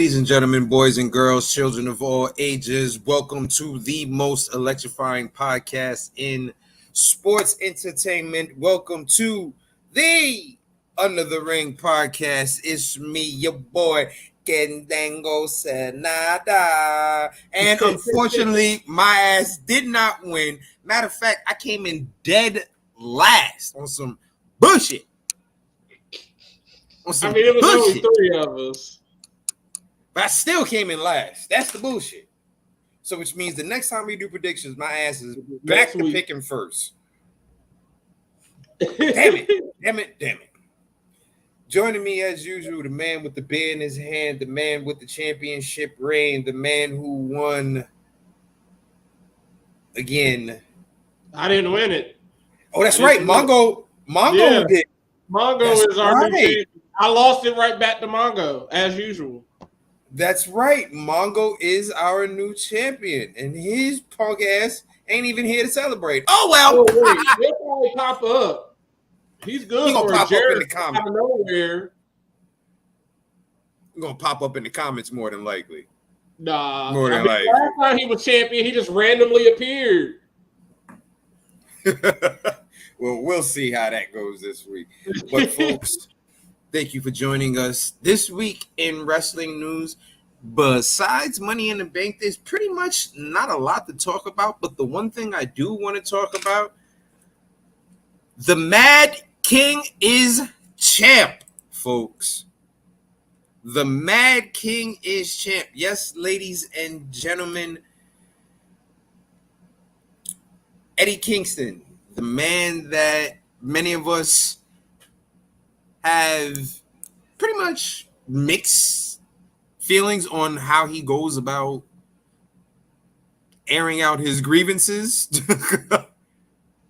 Ladies and gentlemen, boys and girls, children of all ages, welcome to the most electrifying podcast in sports entertainment. Welcome to the Under the Ring podcast. It's me, your boy, Kendango Senada. And unfortunately, my ass did not win. Matter of fact, I came in dead last on some bullshit. It was only three of us. But I still came in last. That's the bullshit. So which means the next time we do predictions, my ass is back to picking first. Damn it. Joining me as usual, the man with the beer in his hand, the man with the championship reign, the man who won again. I didn't win it. Oh, that's right. Mongo did. Mongo is our new champion. I lost it right back to Mongo, as usual. That's right. Mongo is our new champion, and his punk ass ain't even here to celebrate. Oh, well. He'll probably pop up. He's good. He's going to pop up in the comments. Out of nowhere. He's going to pop up in the comments more than likely. Nah. More than likely. Last time he was champion, he just randomly appeared. Well, we'll see how that goes this week. But, folks, thank you for joining us this week in wrestling news. Besides Money in the Bank, there's pretty much not a lot to talk about. But the one thing I do want to talk about, the Mad King is champ, folks. The Mad King is champ. Yes, ladies and gentlemen, Eddie Kingston, the man that many of us have pretty much mixed feelings on how he goes about airing out his grievances.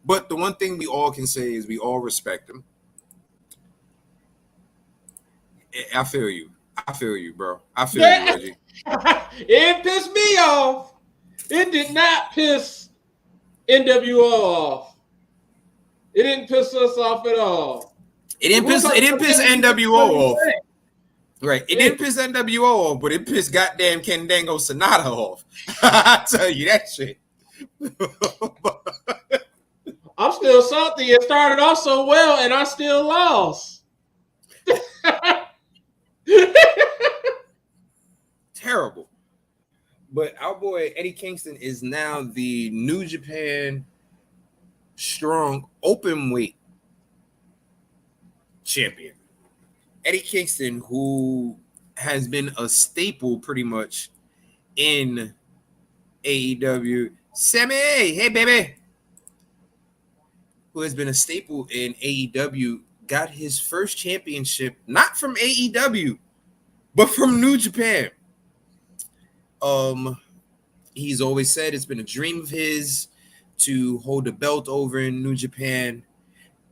But the one thing we all can say is we all respect him. I feel you, bro. I feel you, Reggie. It pissed me off. It did not piss NWO off. It didn't piss us off at all. It didn't piss NWO off. Right. It didn't piss NWO off, but it pissed goddamn Kendango Sonata off. I tell you that shit. I'm still salty. It started off so well, and I still lost. Terrible. But our boy Eddie Kingston is now the New Japan Strong Openweight champion. Eddie Kingston, who has been a staple pretty much in AEW. Sammy, hey baby. Who has been a staple in AEW, got his first championship, not from AEW, but from New Japan. He's always said it's been a dream of his to hold the belt over in New Japan,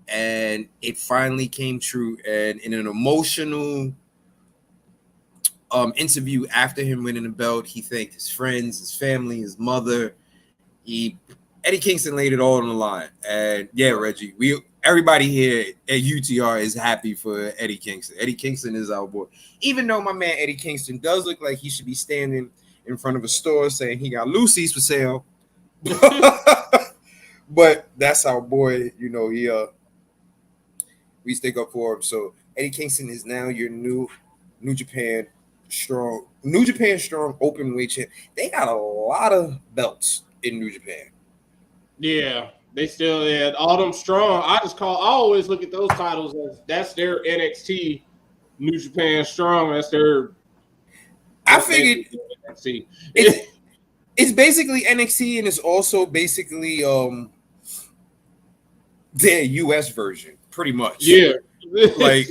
and it finally came true. And in an emotional interview after him winning the belt, he thanked his friends, his family, his mother. Eddie Kingston laid it all on the line. And yeah, Reggie, everybody here at UTR is happy for Eddie Kingston. Eddie Kingston is our boy. Even though my man Eddie Kingston does look like he should be standing in front of a store saying he got Lucy's for sale. But that's our boy, you know, we stick up for him. So Eddie Kingston is now your New Japan Strong Openweight champ. They got a lot of belts in New Japan. Yeah, they still had all them strong. I always look at those titles as that's their NXT New Japan Strong. That's their. I figured NXT. It's basically NXT, and it's also basically their US version, pretty much. Yeah, like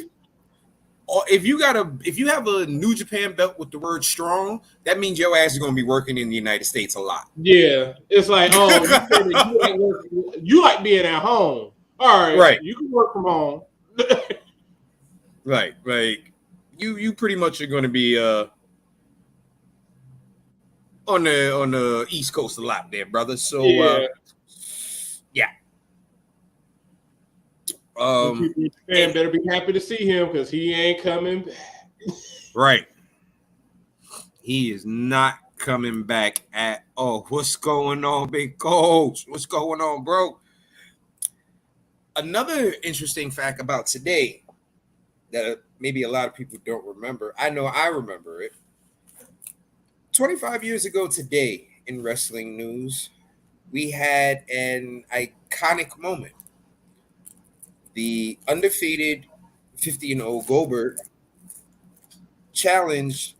if you have a New Japan belt with the word strong, that means your ass is gonna be working in the United States a lot. Yeah, it's like, you like being at home. All right, you can work from home. Right, like you pretty much are gonna be on the East Coast a lot there, brother. So yeah. Better be happy to see him because he ain't coming back. Right. He is not coming back at all. What's going on, big coach? What's going on, bro? Another interesting fact about today that maybe a lot of people don't remember. I know I remember it. 25 years ago today in wrestling news, we had an iconic moment. The undefeated 50-0 Goldberg challenged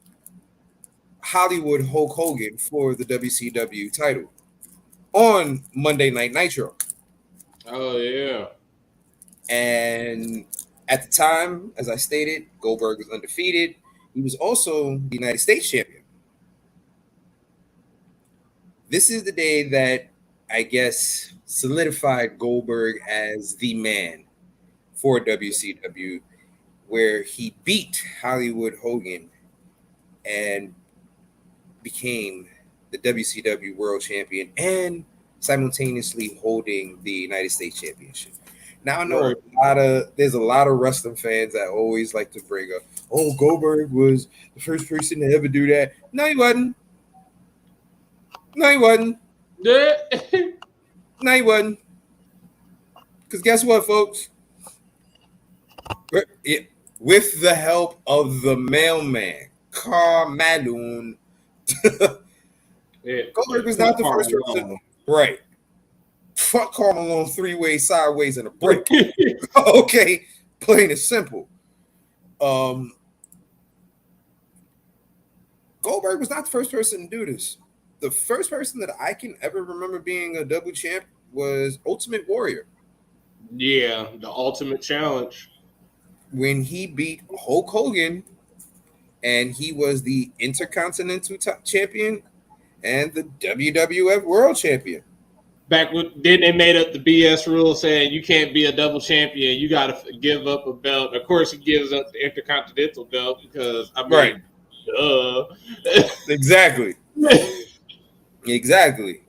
Hollywood Hulk Hogan for the WCW title on Monday Night Nitro. Oh yeah. And at the time, as I stated, Goldberg was undefeated. He was also the United States champion. This is the day that I guess solidified Goldberg as the man for WCW, where he beat Hollywood Hogan and became the WCW World Champion and simultaneously holding the United States Championship. Now I know there's a lot of wrestling fans that always like to bring up, oh, Goldberg was the first person to ever do that. No, he wasn't. No, he wasn't. No, he wasn't. Because guess what, folks? With the help of the mailman, Carl Malone, Goldberg was not the first person. Right. Fuck Carl Malone 3-way, sideways, and a break. Okay. Plain and simple. Goldberg was not the first person to do this. The first person that I can ever remember being a double champ was Ultimate Warrior. Yeah, the Ultimate Challenge. When he beat Hulk Hogan, and he was the Intercontinental Champion and the WWF World Champion. Back when then they made up the BS rule saying you can't be a double champion. You got to give up a belt. Of course, he gives up the Intercontinental belt because right. Duh. Exactly. Exactly.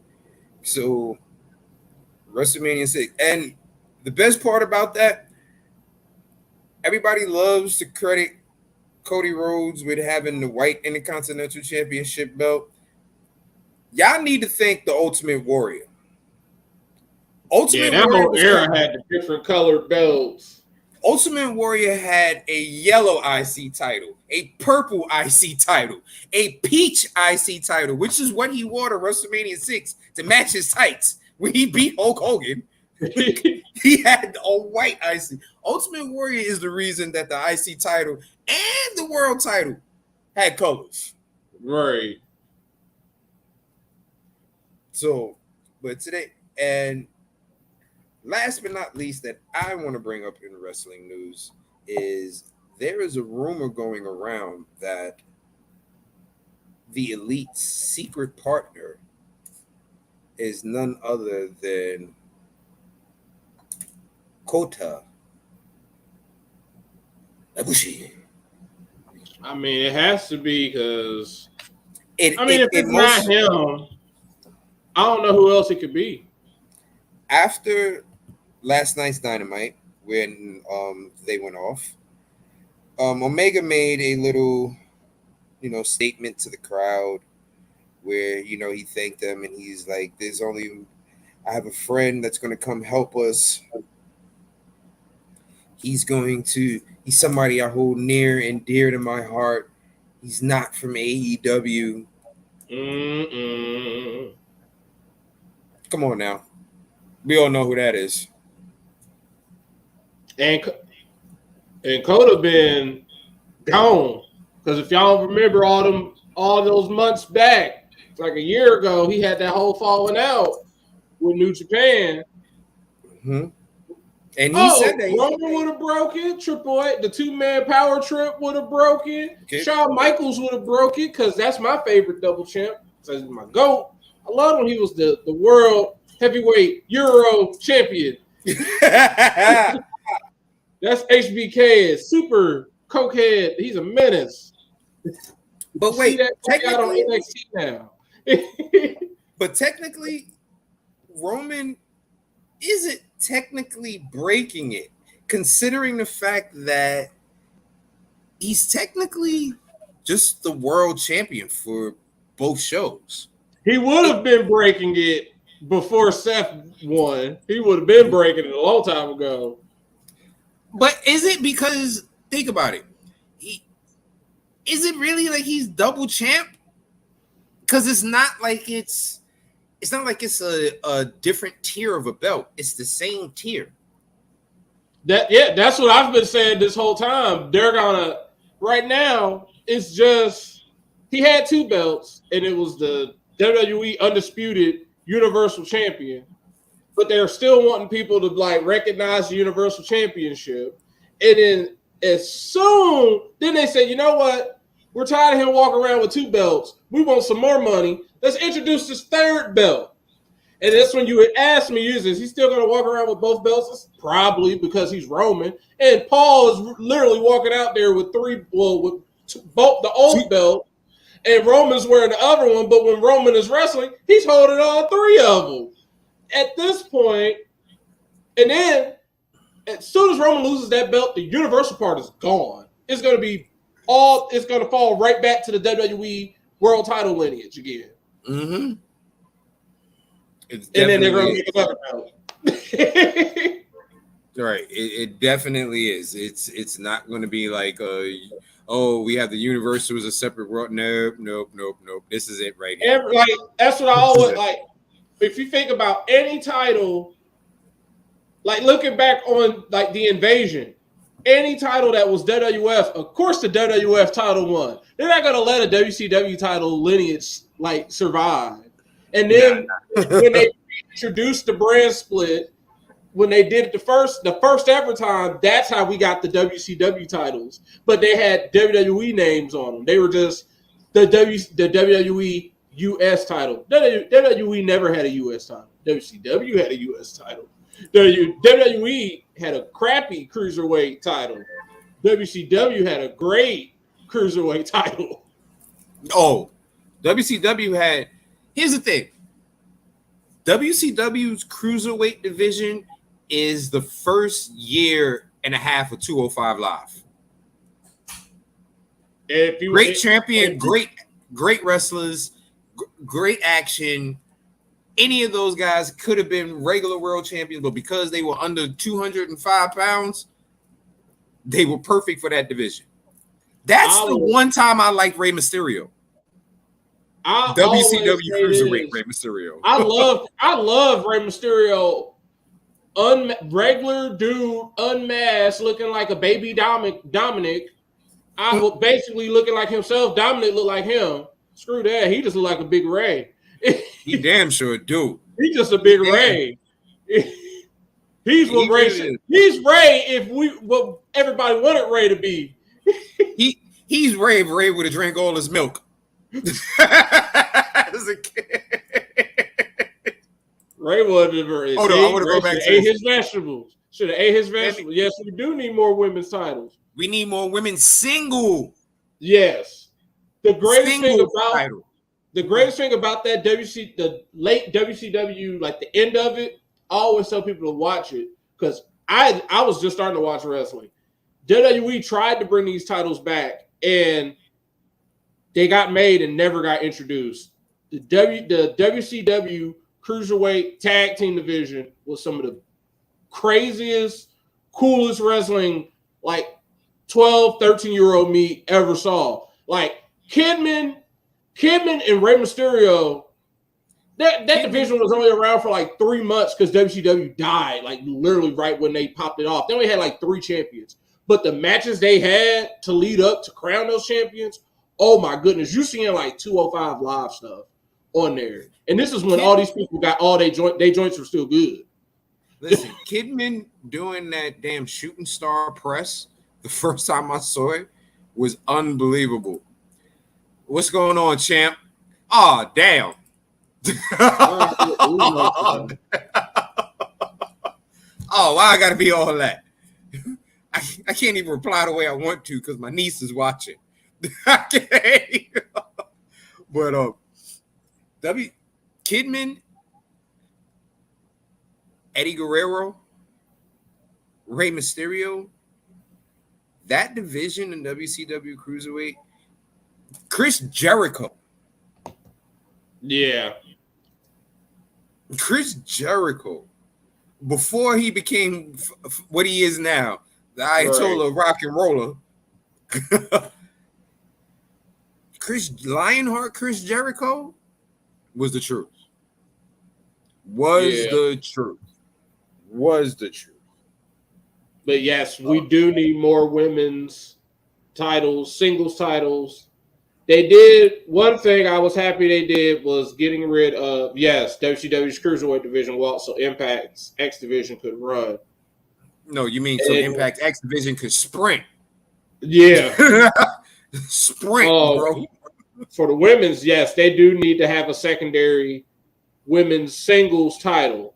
So WrestleMania 6. And the best part about that, everybody loves to credit Cody Rhodes with having the white Intercontinental Championship belt. Y'all need to thank the Ultimate Warrior. Ultimate Warrior whole era had the different colored belts. Ultimate Warrior had a yellow IC title, a purple IC title, a peach IC title, which is what he wore to WrestleMania 6 to match his tights when he beat Hulk Hogan. He had a white IC. Ultimate Warrior is the reason that the IC title and the world title had colors. Right. So, but today, and last but not least that I want to bring up in wrestling news is there is a rumor going around that the Elite's secret partner is none other than Kota Ibushi. I mean, it has to be because if it's not him, I don't know who else it could be. After last night's Dynamite, when they went off, Omega made a little, statement to the crowd where, he thanked them and he's like, I have a friend that's going to come help us. He's somebody I hold near and dear to my heart. He's not from AEW. Come on now. We all know who that is. And Kota been gone. Because if y'all remember all those months back, like a year ago, he had that whole falling out with New Japan. Mm-hmm. And he said that Roman would have broken, Triple H, the 2-man power trip would have broken, Shawn Michaels would have broken, because that's my favorite double champ. That's my GOAT. I love when he was the world heavyweight Euro champion. That's HBK, super cokehead. He's a menace. But wait, technically, on NXT now. But technically, Roman isn't technically breaking it, considering the fact that he's technically just the world champion for both shows. He would have been breaking it before Seth won. He would have been breaking it a long time ago. But is it because, think about it, is it really like he's double champ? Because it's not like it's a different tier of a belt. It's the same tier. That's what I've been saying this whole time. They're gonna right now. It's just he had 2 belts, and it was the WWE Undisputed Universal Champion. But they're still wanting people to like recognize the Universal Championship. And then then they say, you know what? We're tired of him walking around with 2 belts. We want some more money. Let's introduce this 3rd belt. And that's when you would ask me, is he still going to walk around with both belts? Probably, because he's Roman. And Paul is literally walking out there with both the old belt, and Roman's wearing the other one. But when Roman is wrestling, he's holding all 3 of them. At this point, and then as soon as Roman loses that belt, the Universal part is gone. It's going to fall right back to the WWE World Title lineage again. Mm-hmm. And then they're going to make another belt. Right. It definitely is. It's not going to be like, we have the Universal as a separate world. Nope. This is it right here. That's what I always like. If you think about any title, like looking back on like the Invasion, any title that was WWF, of course the WWF title won. They're not going to let a WCW title lineage like survive. And then when they introduced the brand split, when they did it the first ever time, that's how we got the WCW titles. But they had WWE names on them. They were just the WWE US title. WWE never had a US title. WCW had a US title. WWE had a crappy cruiserweight title. WCW had a great cruiserweight title. Oh, WCW had. Here's the thing. WCW's cruiserweight division is the first year and a half of 205 Live. Great champion, great wrestlers, great action. Any of those guys could have been regular world champions, but because they were under 205 pounds, they were perfect for that division. That's the one time I liked Rey Mysterio. WCW cruiserweight Rey Mysterio. I love Rey Mysterio. Regular dude, unmasked, looking like a baby Dominic. I was basically looking like himself. Dominic looked like him. Screw that. He just looked like a big Ray. He damn sure do. He's just a big Ray. He's what Ray is. He's Ray if what everybody wanted Ray to be. He's Ray if Ray would have drank all his milk. As a kid. Ray wasn't very. Hold on, I want to go back to ate his vegetables. Should have ate his vegetables. Yes, we do need more women's titles. We need more women single. Yes. The greatest thing about that the late WCW, like the end of it, I always tell people to watch it because I was just starting to watch wrestling. WWE tried to bring these titles back and they got made and never got introduced. The WCW Cruiserweight Tag Team Division was some of the craziest, coolest wrestling, like 12, 13-year-old me ever saw. Like Kidman and Rey Mysterio, that division was only around for like 3 months because WCW died, like literally right when they popped it off. They only had like 3 champions. But the matches they had to lead up to crown those champions, oh my goodness, you're seeing like 205 Live stuff on there. And this is when all these people got all their joints were still good. Listen, Kidman doing that damn shooting star press the first time I saw it was unbelievable. What's going on, champ? Oh, damn. Oh, why I gotta be all that? I can't even reply the way I want to because my niece is watching. But Kidman, Eddie Guerrero, Rey Mysterio, that division in WCW Cruiserweight Chris Jericho. Yeah. Chris Jericho. Before he became what he is now, the Ayatollah rock and roller. Lionheart Chris Jericho was the truth. Was the truth. But yes, we do need more women's titles, singles titles. They did one thing I was happy they did was getting rid of WCW's Cruiserweight division, well, so Impact's X division could run. No, you mean so Impact X division could sprint? Yeah, sprint, bro. For the women's, yes, they do need to have a secondary women's singles title.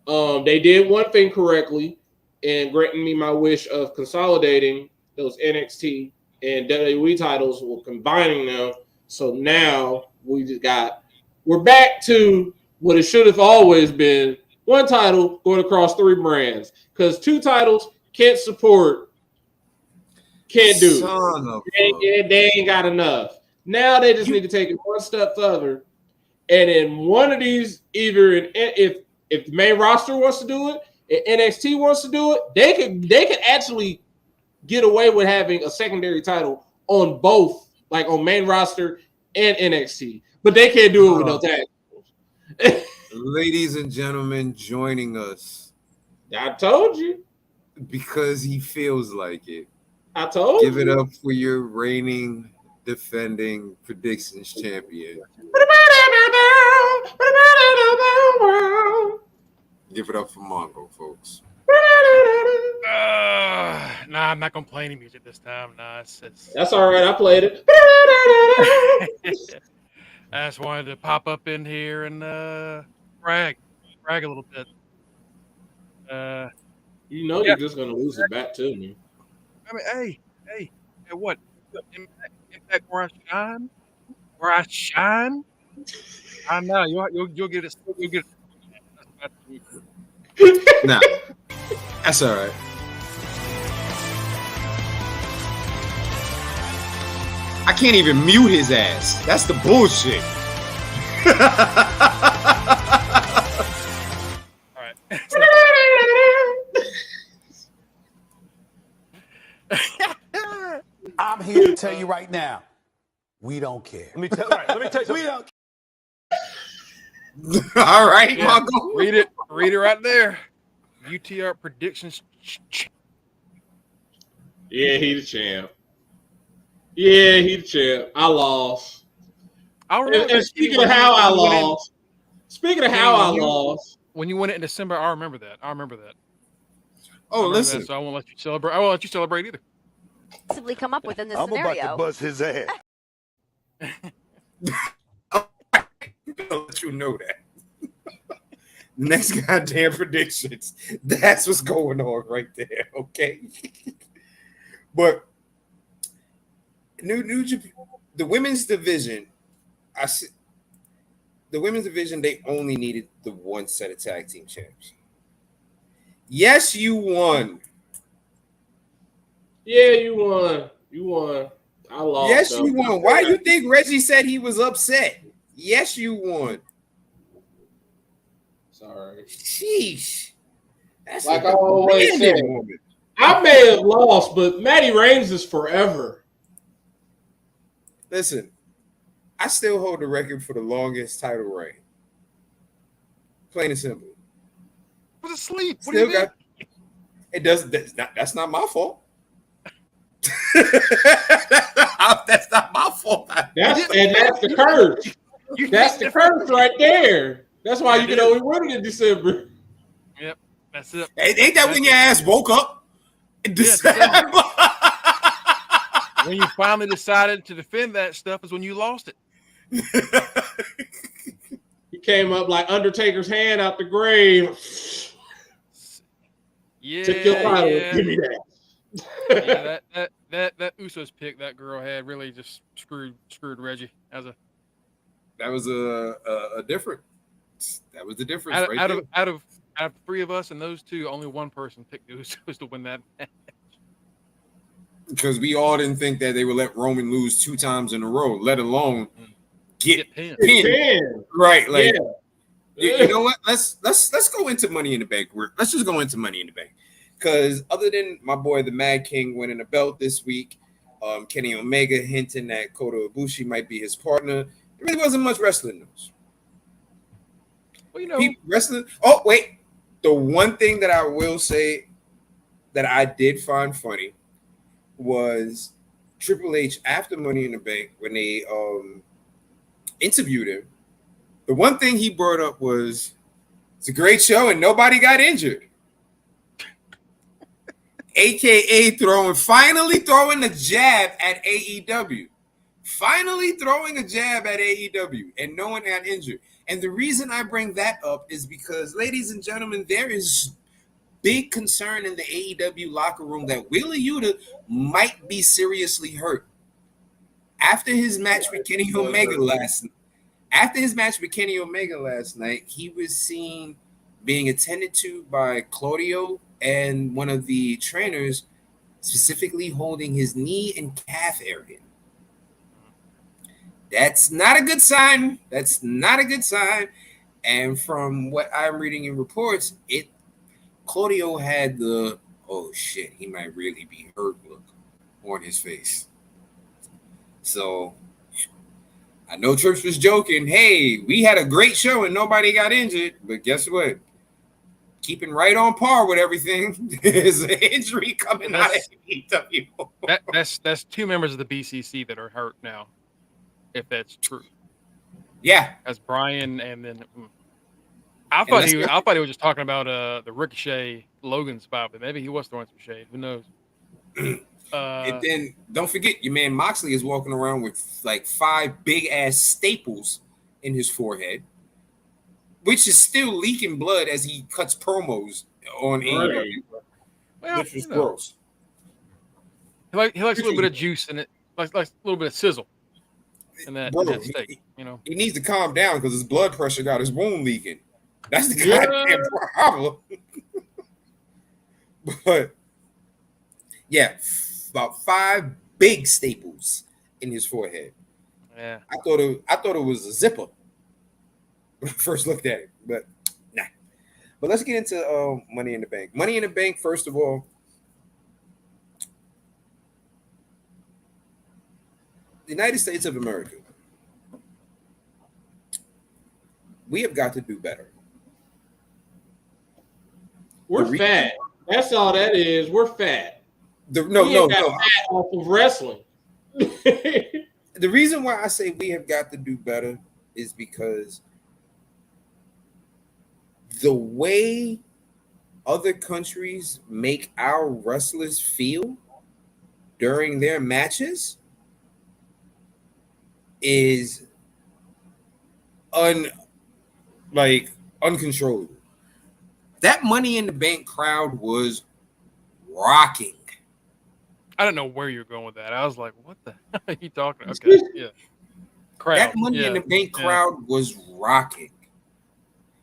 They did one thing correctly and granting me my wish of consolidating those NXT and WWE titles, we're combining them. So now we're back to what it should have always been: one title going across 3 brands. Because 2 titles can't do it. They ain't got enough. Now they just need to take it one step further. And in one of these, if the main roster wants to do it, if NXT wants to do it, they could actually get away with having a secondary title on both, like on main roster and NXT. But they can't do it with no tag. Ladies and gentlemen, joining us. I told you. Because he feels like it. I told you. Give it up for your reigning, defending predictions champion. Give it up for Mongo, folks. Nah, I'm not gonna play any music this time. Nah, that's all right. I played it. I just wanted to pop up in here and brag a little bit. You're just gonna lose it back to me. I mean, hey, what? Impact where I shine. I know you'll get it. You'll get it. Nah, that's all right. I can't even mute his ass. That's the bullshit. All right. I'm here to tell you right now, we don't care. Let me tell you something. We don't. All right, Mongo. Read it right there. UTR predictions. Yeah, he the champ. Yeah, he the champ. I lost. And speaking of how I lost, when you win it in December, I remember that. Oh, listen. That, so I won't let you celebrate. I won't let you celebrate either. Possibly come up with in this scenario. I'm about to bust his ass. I'll let you know that. Next goddamn predictions. That's what's going on right there. Okay. But New Japan, the women's division, they only needed the one set of tag team champs. Yes, you won. Yeah, you won. You won. I lost. Yes, you won. Why do you think Reggie said he was upset? Yes, you won. Sorry. Sheesh. That's like I always said. I may have lost, but Matty Reigns is forever. Listen, I still hold the record for the longest title reign. Plain and simple. I was asleep. What still do you got mean? It doesn't. That's not my fault. That's not my fault. That's the curse. That's the curse right there. That's why you can only win it in December. Yep, that's it. Ain't that when your ass woke up in December? When you finally decided to defend that stuff is when you lost it. He came up like Undertaker's hand out the grave. Yeah, took your title. Yeah. Give me that. That Usos pick that girl had really just screwed Reggie as a. That was a difference. That was the difference. Out of 3 of us and those 2, only one person picked the Usos to win that match. because we all didn't think that they would let Roman lose 2 times in a row, let alone get pinned. Right? Like, you know what? Let's go into Money in the Bank. Let's just go into Money in the Bank, because other than my boy the Mad King winning the belt this week, Kenny Omega hinting that Kota Ibushi might be his partner, there really wasn't much wrestling news. Well, you know, wrestling. Oh wait, the one thing that I will say that I did find funny was Triple H after Money in the Bank when they interviewed him. The one thing he brought up was it's a great show and nobody got injured. AKA finally throwing a jab at AEW. Finally throwing a jab at AEW and no one got injured. And the reason I bring that up is because, ladies and gentlemen, there is big concern in the AEW locker room that Wheeler Yuta might be seriously hurt. After his match with Kenny Omega last night, he was seen being attended to by Claudio and one of the trainers, specifically holding his knee and calf area. That's not a good sign. And from what I'm reading in reports, Claudio had the "oh shit, he might really be hurt" look on his face. So I know Trips was joking. Hey, we had a great show and nobody got injured, but guess what? Keeping right on par with everything. There's an injury coming out of AEW. That's 2 members of the BCC that are hurt now, if that's true. Yeah, as Brian, and then I thought he was just talking about the Ricochet Logan spot, but maybe he was throwing some shade. Who knows? And then don't forget, your man Moxley is walking around with like 5 big ass staples in his forehead, which is still leaking blood as he cuts promos on AEW, which is gross. He likes a little bit of juice in it, like a little bit of sizzle in that steak. He needs to calm down because his blood pressure got his wound leaking. That's the goddamn problem. But yeah, about 5 big staples in his forehead. Yeah, I thought it was a zipper when I first looked at it, but nah. But let's get into Money in the Bank. Money in the Bank, first of all, the United States of America, we have got to do better. We're fat. That's all that is. We're fat. No. Fat off of wrestling. The reason why I say we have got to do better is because the way other countries make our wrestlers feel during their matches is uncontrollable. That Money in the Bank crowd was rocking. I don't know where you're going with that. I was like, what the hell are you talking about? Okay, yeah. Crowd. That Money in the Bank crowd was rocking.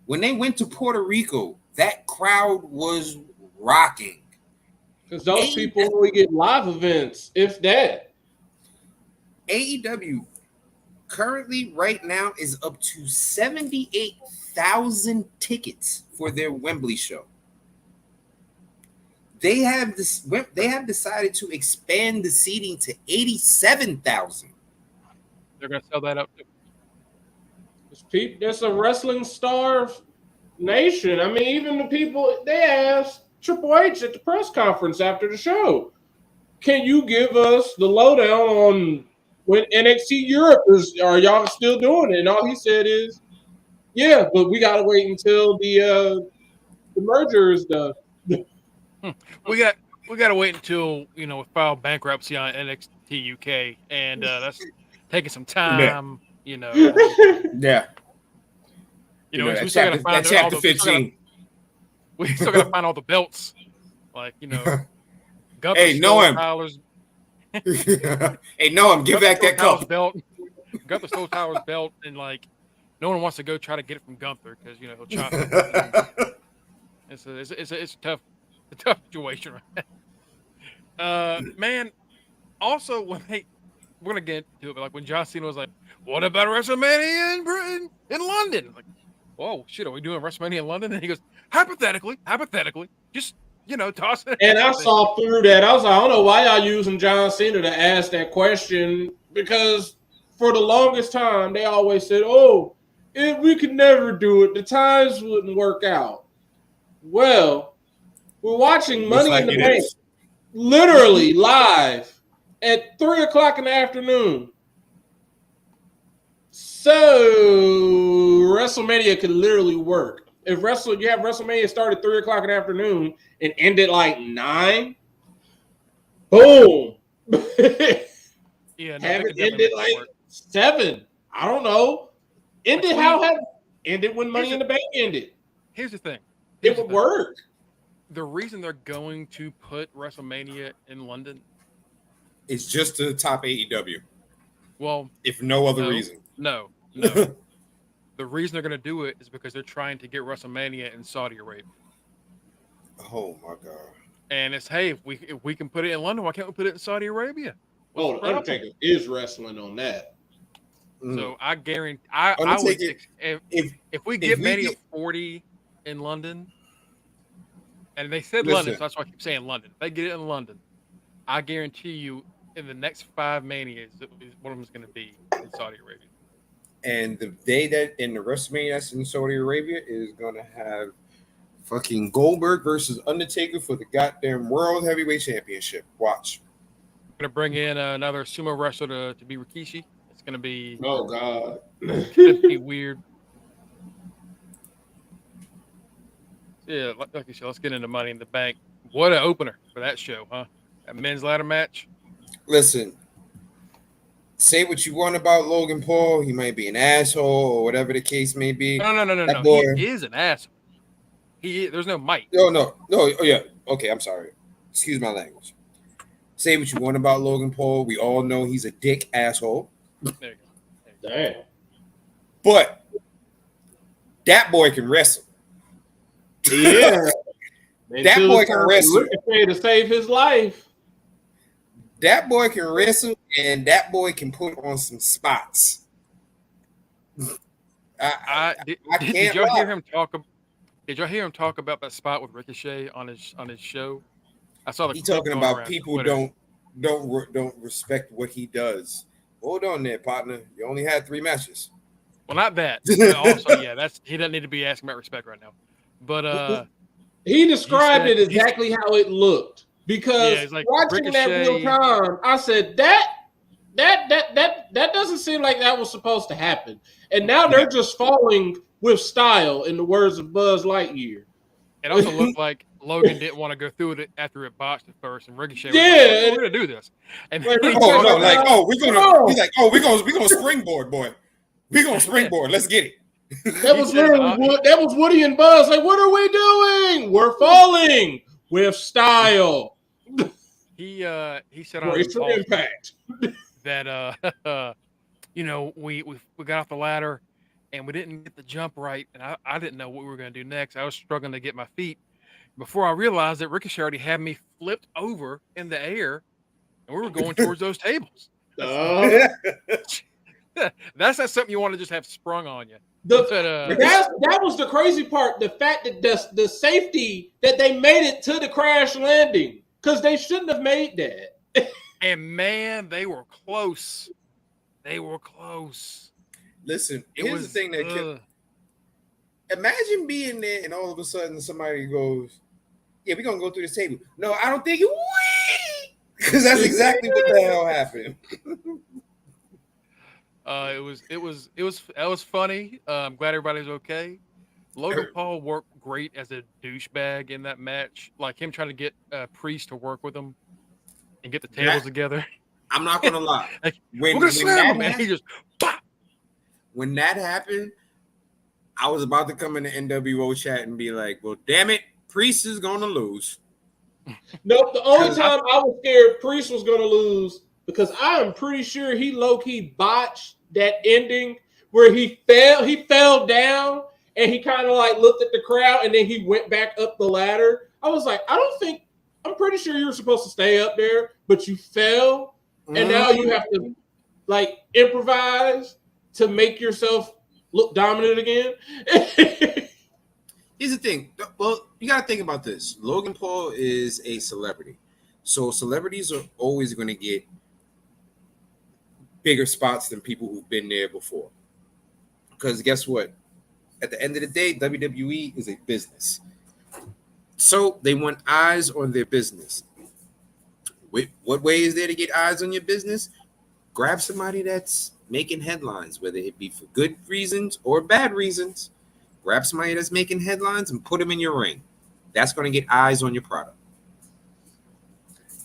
When they went to Puerto Rico, that crowd was rocking. Because those people only get live events, if that. AEW currently right now is up to 78,000 tickets for their Wembley show. They have decided to expand the seating to 87,000. They're going to sell that up too. That's a wrestling star nation. I mean, even the people, they asked Triple H at the press conference after the show, can you give us the lowdown on when NXT Europe are y'all still doing it? And all he said is, yeah, but we got to wait until the merger is done. We got to wait until we file bankruptcy on NXT UK, and that's taking some time. Yeah. We still got to find chapter 15. We still got to find all the belts, like Gunther, hey, Noam. Tyler's. Hey, Noam, give back that cup. Belt. Gunther stole Tyler's belt, and no one wants to go try to get it from Gunther because he'll chop it. It's a tough situation, right? Man, Also, we're gonna get to it, but like when John Cena was like, "What about WrestleMania in Britain, in London?" Like, whoa, shit, are we doing WrestleMania in London? And he goes, hypothetically, just toss it. And I saw through that. I was like, I don't know why y'all using John Cena to ask that question, because for the longest time they always said, "Oh, we could never do it. The times wouldn't work out." Well, we're watching Money in the Bank literally live at 3:00 in the afternoon. So WrestleMania could literally work. If you have WrestleMania start at 3:00 in the afternoon and end at like 9, boom. Yeah, no, have it ended like 7. I don't know. Ended when Money in the Bank ended. Here's the thing. It would work. The reason they're going to put WrestleMania in London is just to top AEW. Well, if no other reason. No. The reason they're going to do it is because they're trying to get WrestleMania in Saudi Arabia. Oh my god! And it's, hey, if we can put it in London, why can't we put it in Saudi Arabia? The Undertaker is wrestling on that. So I guarantee, I would if we get Mania 40 in London, and they said London, so that's why I keep saying London. If they get it in London, I guarantee you, in the next 5 Manias, one of them is going to be in Saudi Arabia. And the day that in the WrestleMania that's in Saudi Arabia is going to have fucking Goldberg versus Undertaker for the goddamn World Heavyweight Championship. Watch. I'm going to bring in another sumo wrestler to be Rikishi. It's going to be... Oh, God. It's going to be weird. Yeah, like you said, let's get into Money in the Bank. What an opener for that show, huh? That men's ladder match. Listen, say what you want about Logan Paul. He might be an asshole or whatever the case may be. No. Boy, he is an asshole. There's no might. No. Oh, yeah. Okay, I'm sorry. Excuse my language. Say what you want about Logan Paul. We all know he's a dick asshole. There you go. Damn. But that boy can wrestle. Yeah. That boy can wrestle. To save his life. That boy can wrestle, and that boy can put on some spots. Did y'all hear him talk? Did y'all hear him talk about that spot with Ricochet on his show? I saw the. He talking about people don't respect what he does. Hold on there, partner. You only had 3 matches. Well, not that. But also, yeah, he doesn't need to be asking about respect right now. But he described it exactly how it looked. Because like watching Ricochet, that real time, I said that doesn't seem like that was supposed to happen. And now they're just falling with style, in the words of Buzz Lightyear. It also looked like Logan didn't want to go through it after it botched at first, and Ricochet was like, we're gonna do this. And we're gonna springboard, boy. We're gonna springboard. Let's get it. That was Woody and Buzz. Like, what are we doing? We're falling with style. He said on his impact that we got off the ladder and we didn't get the jump right, and I didn't know what we were going to do next. I was struggling to get my feet before I realized that Ricochet already had me flipped over in the air, and we were going towards those tables. That's not something you want to just have sprung on you. That was the crazy part. The fact that the safety that they made it to the crash landing, because they shouldn't have made that. And man, they were close. They were close. Listen, here's the thing that imagine being there and all of a sudden somebody goes, "Yeah, we're gonna go through this table." No, I don't think it. Because that's exactly what the hell happened. It was funny. I'm glad everybody's okay. Logan Paul worked great as a douchebag in that match, like him trying to get Priest to work with him and get the tables together. I'm not gonna lie. Like, we're gonna slam him, and he just pop. When that happened, I was about to come in the NWO chat and be like, "Well, damn it, Priest is gonna lose." Nope. The only time I was scared Priest was gonna lose, because I am pretty sure he low-key botched that ending where he fell down and he kind of like looked at the crowd and then he went back up the ladder. I was like, I'm pretty sure you were supposed to stay up there, but you fell. and now you have to like improvise to make yourself look dominant again. Here's the thing. Well, you got to think about this. Logan Paul is a celebrity. So celebrities are always going to get bigger spots than people who've been there before. Because guess what? At the end of the day, WWE is a business. So they want eyes on their business. What way is there to get eyes on your business? Grab somebody that's making headlines, whether it be for good reasons or bad reasons. Grab somebody that's making headlines and put them in your ring. That's going to get eyes on your product.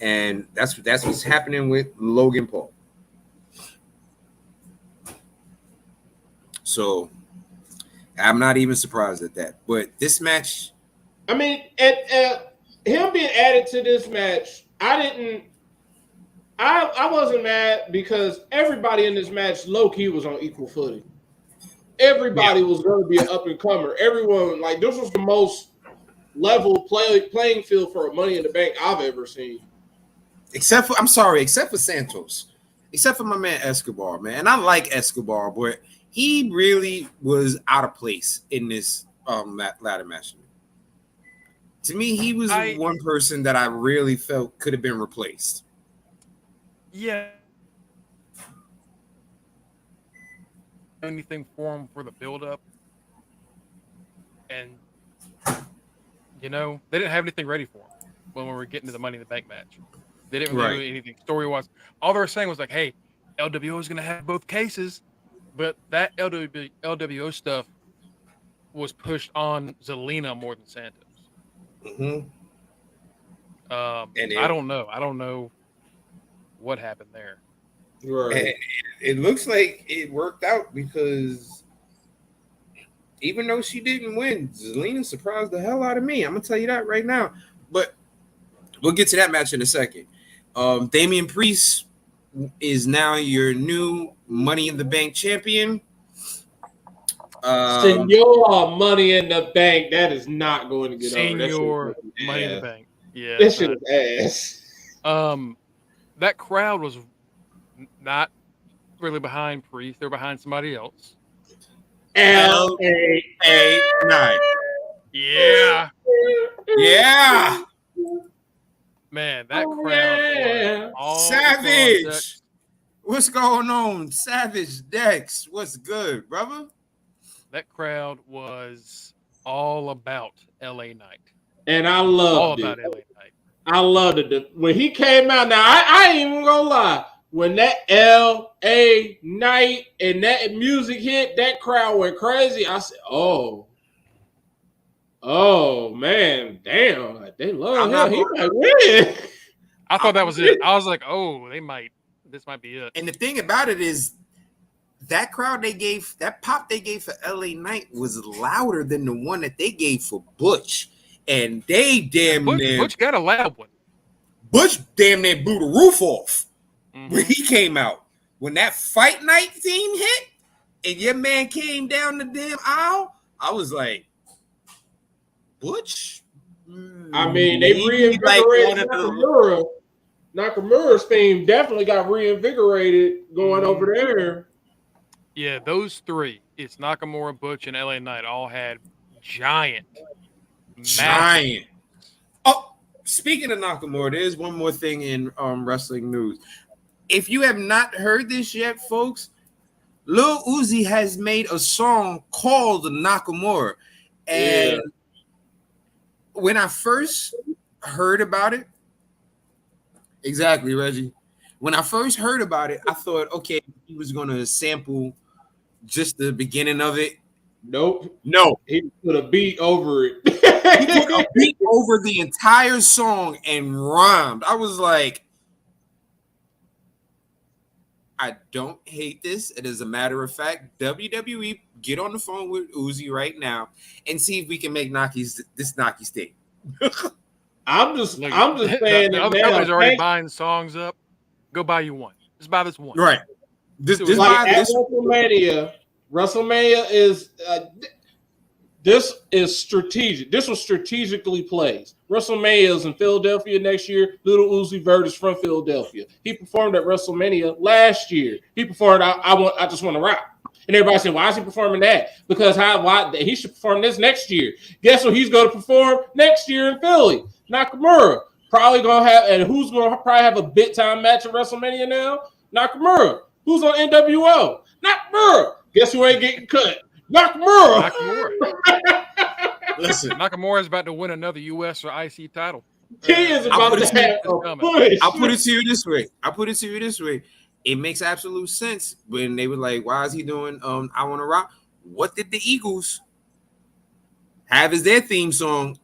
And that's what's happening with Logan Paul. So I'm not even surprised at that. But this match, I mean, him being added to this match, I wasn't mad because everybody in this match low-key was on equal footing. Everybody was going to be an up-and-comer. Everyone, like, this was the most level playing field for a Money in the Bank I've ever seen. Except for Santos. Except for my man Escobar, man. And I like Escobar, but he really was out of place in this ladder match. To me, he was one person that I really felt could have been replaced. Yeah. Anything for him for the build-up, and they didn't have anything ready for him when we were getting to the Money in the Bank match. They didn't really do anything story-wise. All they were saying was like, "Hey, LWO is going to have both cases," but that LWO stuff was pushed on Zelina more than Santos. Mm-hmm. I don't know what happened there. Right. It looks like it worked out because even though she didn't win, Zelina surprised the hell out of me. I'm gonna tell you that right now. But we'll get to that match in a second. Damian Priest is now your new Money in the Bank champion. Senor Money in the Bank. That is not going to get over. Senor Money in the Bank. Yeah. This shit is ass. That crowd was not really behind Priest. They're behind somebody else. LAA9. Yeah. Yeah. Man, that crowd was all Savage. What's going on? Savage Dex. What's good, brother? That crowd was all about LA Knight. And I loved all about LA Knight. I loved it. When he came out, now I ain't even gonna lie. When that LA Knight and that music hit, that crowd went crazy. I said, oh man, damn, they love him. He might win. I thought that was it. I was like, oh, this might be it. And the thing about it is that crowd that pop they gave for LA Knight was louder than the one that they gave for Butch. And they Butch got a loud one. Butch damn near blew the roof off when he came out. When that Fight Night theme hit and your man came down the damn aisle, I was like, Butch? I mean, they reinvigorated Nakamura. Nakamura's theme definitely got reinvigorated going over there. Yeah, those three, it's Nakamura, Butch, and LA Knight, all had giant. Oh, speaking of Nakamura, there's one more thing in wrestling news. If you have not heard this yet, folks, Lil Uzi has made a song called Nakamura. And when I first heard about it, exactly, Reggie. When I first heard about it, I thought, okay, he was going to sample just the beginning of it. Nope. No. He put a beat over it. He put a beat over the entire song and rhymed. I was like, I don't hate this. And as a matter of fact, WWE, get on the phone with Uzi right now and see if we can make this Naki state. I'm just saying. The other companies are already buying songs up. Go buy you one. Just buy this one. Right. This like at WrestleMania. WrestleMania is This is strategic. This was strategically placed. WrestleMania is in Philadelphia next year. Little Uzi Vert is from Philadelphia. He performed at WrestleMania last year. He performed I Just Want to Rock. And everybody said, why is he performing that? Because he should perform this next year. Guess what he's going to perform next year in Philly? Nakamura. Probably going to have, and who's going to probably have a big time match at WrestleMania now? Nakamura. Who's on NWO? Nakamura. Guess who ain't getting cut? Nakamura. Listen, Nakamura is about to win another U.S. or IC title. He is about to have a push. I'll put it to you this way. It makes absolute sense when they were like, why is he doing I Want to Rock? What did the Eagles have as their theme song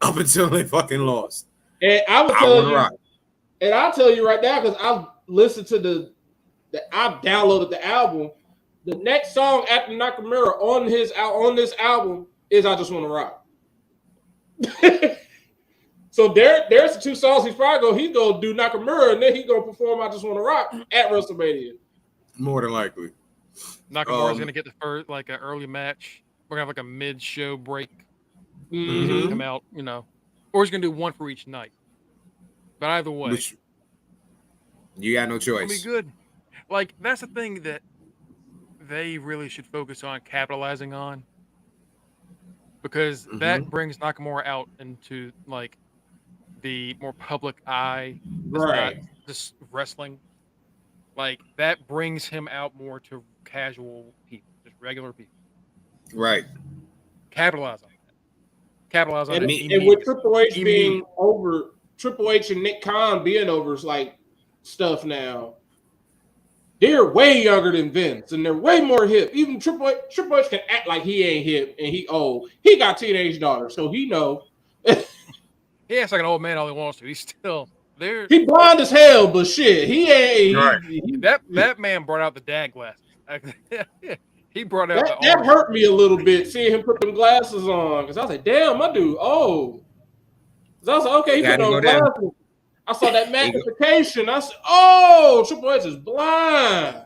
up until they fucking lost? And I'll tell you right now, because I've listened to I've downloaded the album. The next song after Nakamura on this album is I Just Want to Rock. So there's the two songs he's gonna do Nakamura, and then he's gonna perform I Just Want to Rock at WrestleMania. More than likely. Nakamura's gonna get the first an early match. We're gonna have a mid-show break. Come out, or he's gonna do one for each night. But either way, you got no choice. It'll be good. That's the thing that they really should focus on capitalizing on, because that brings Nakamura out into the more public eye, right? Just wrestling, that brings him out more to casual people, just regular people. Right. Capitalize on that. Capitalize on it. And with Triple H being over, Triple H and Nick Khan being over stuff now. They're way younger than Vince, and they're way more hip. Even Triple H can act like he ain't hip and he old. He got teenage daughters, so he know. He acts like an old man all he wants to. He's still there. He blind as hell, but shit, he ain't. Right. That man brought out the dad glasses. He brought out that hurt me a little bit seeing him put them glasses on, because I was like, damn, my dude, oh. I was like, okay, he put on glasses. I saw that magnification. I said, oh, Triple H is blind.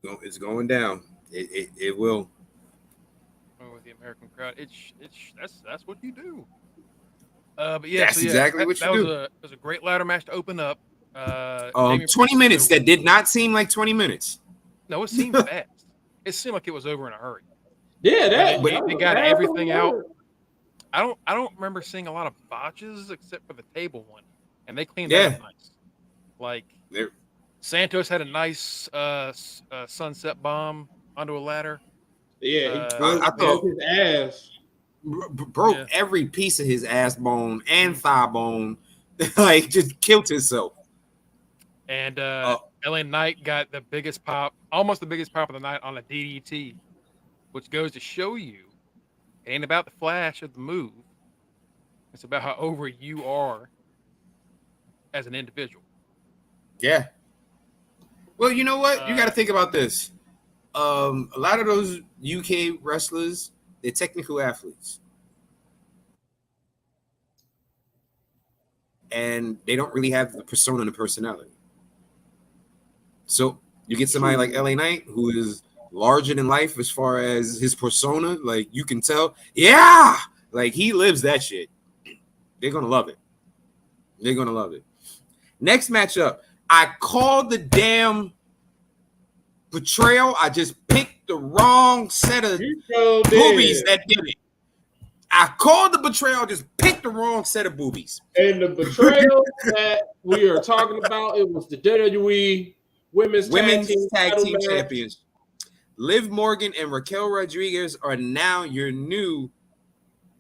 It's going down. It will. With the American crowd, that's what you do. But yeah, that's exactly what you do. It was a great ladder match to open up. 20 minutes that did not seem like 20 minutes. No, it seemed fast. It seemed like it was over in a hurry. Yeah, they got everything out. I don't remember seeing a lot of botches except for the table one, and they cleaned that up nice. Santos had a nice sunset bomb onto a ladder. Yeah, I thought his ass broke every piece of his ass bone and thigh bone, just killed himself. And LA Knight got the biggest pop, almost the biggest pop of the night on a DDT, which goes to show you it ain't about the flash of the move. It's about how over you are as an individual. Yeah. Well, you know what? You got to think about this. A lot of those UK wrestlers, they're technical athletes. And they don't really have the persona and the personality. So you get somebody like LA Knight, who is larger than life as far as his persona. You can tell, he lives that shit. They're going to love it. They're going to love it. Next matchup, I called the damn betrayal. I just picked the wrong set of boobies that did it. I called the betrayal, just picked the wrong set of boobies. And the betrayal that we are talking about, it was the WWE Women's Tag Team Champions. Liv Morgan and Raquel Rodriguez are now your new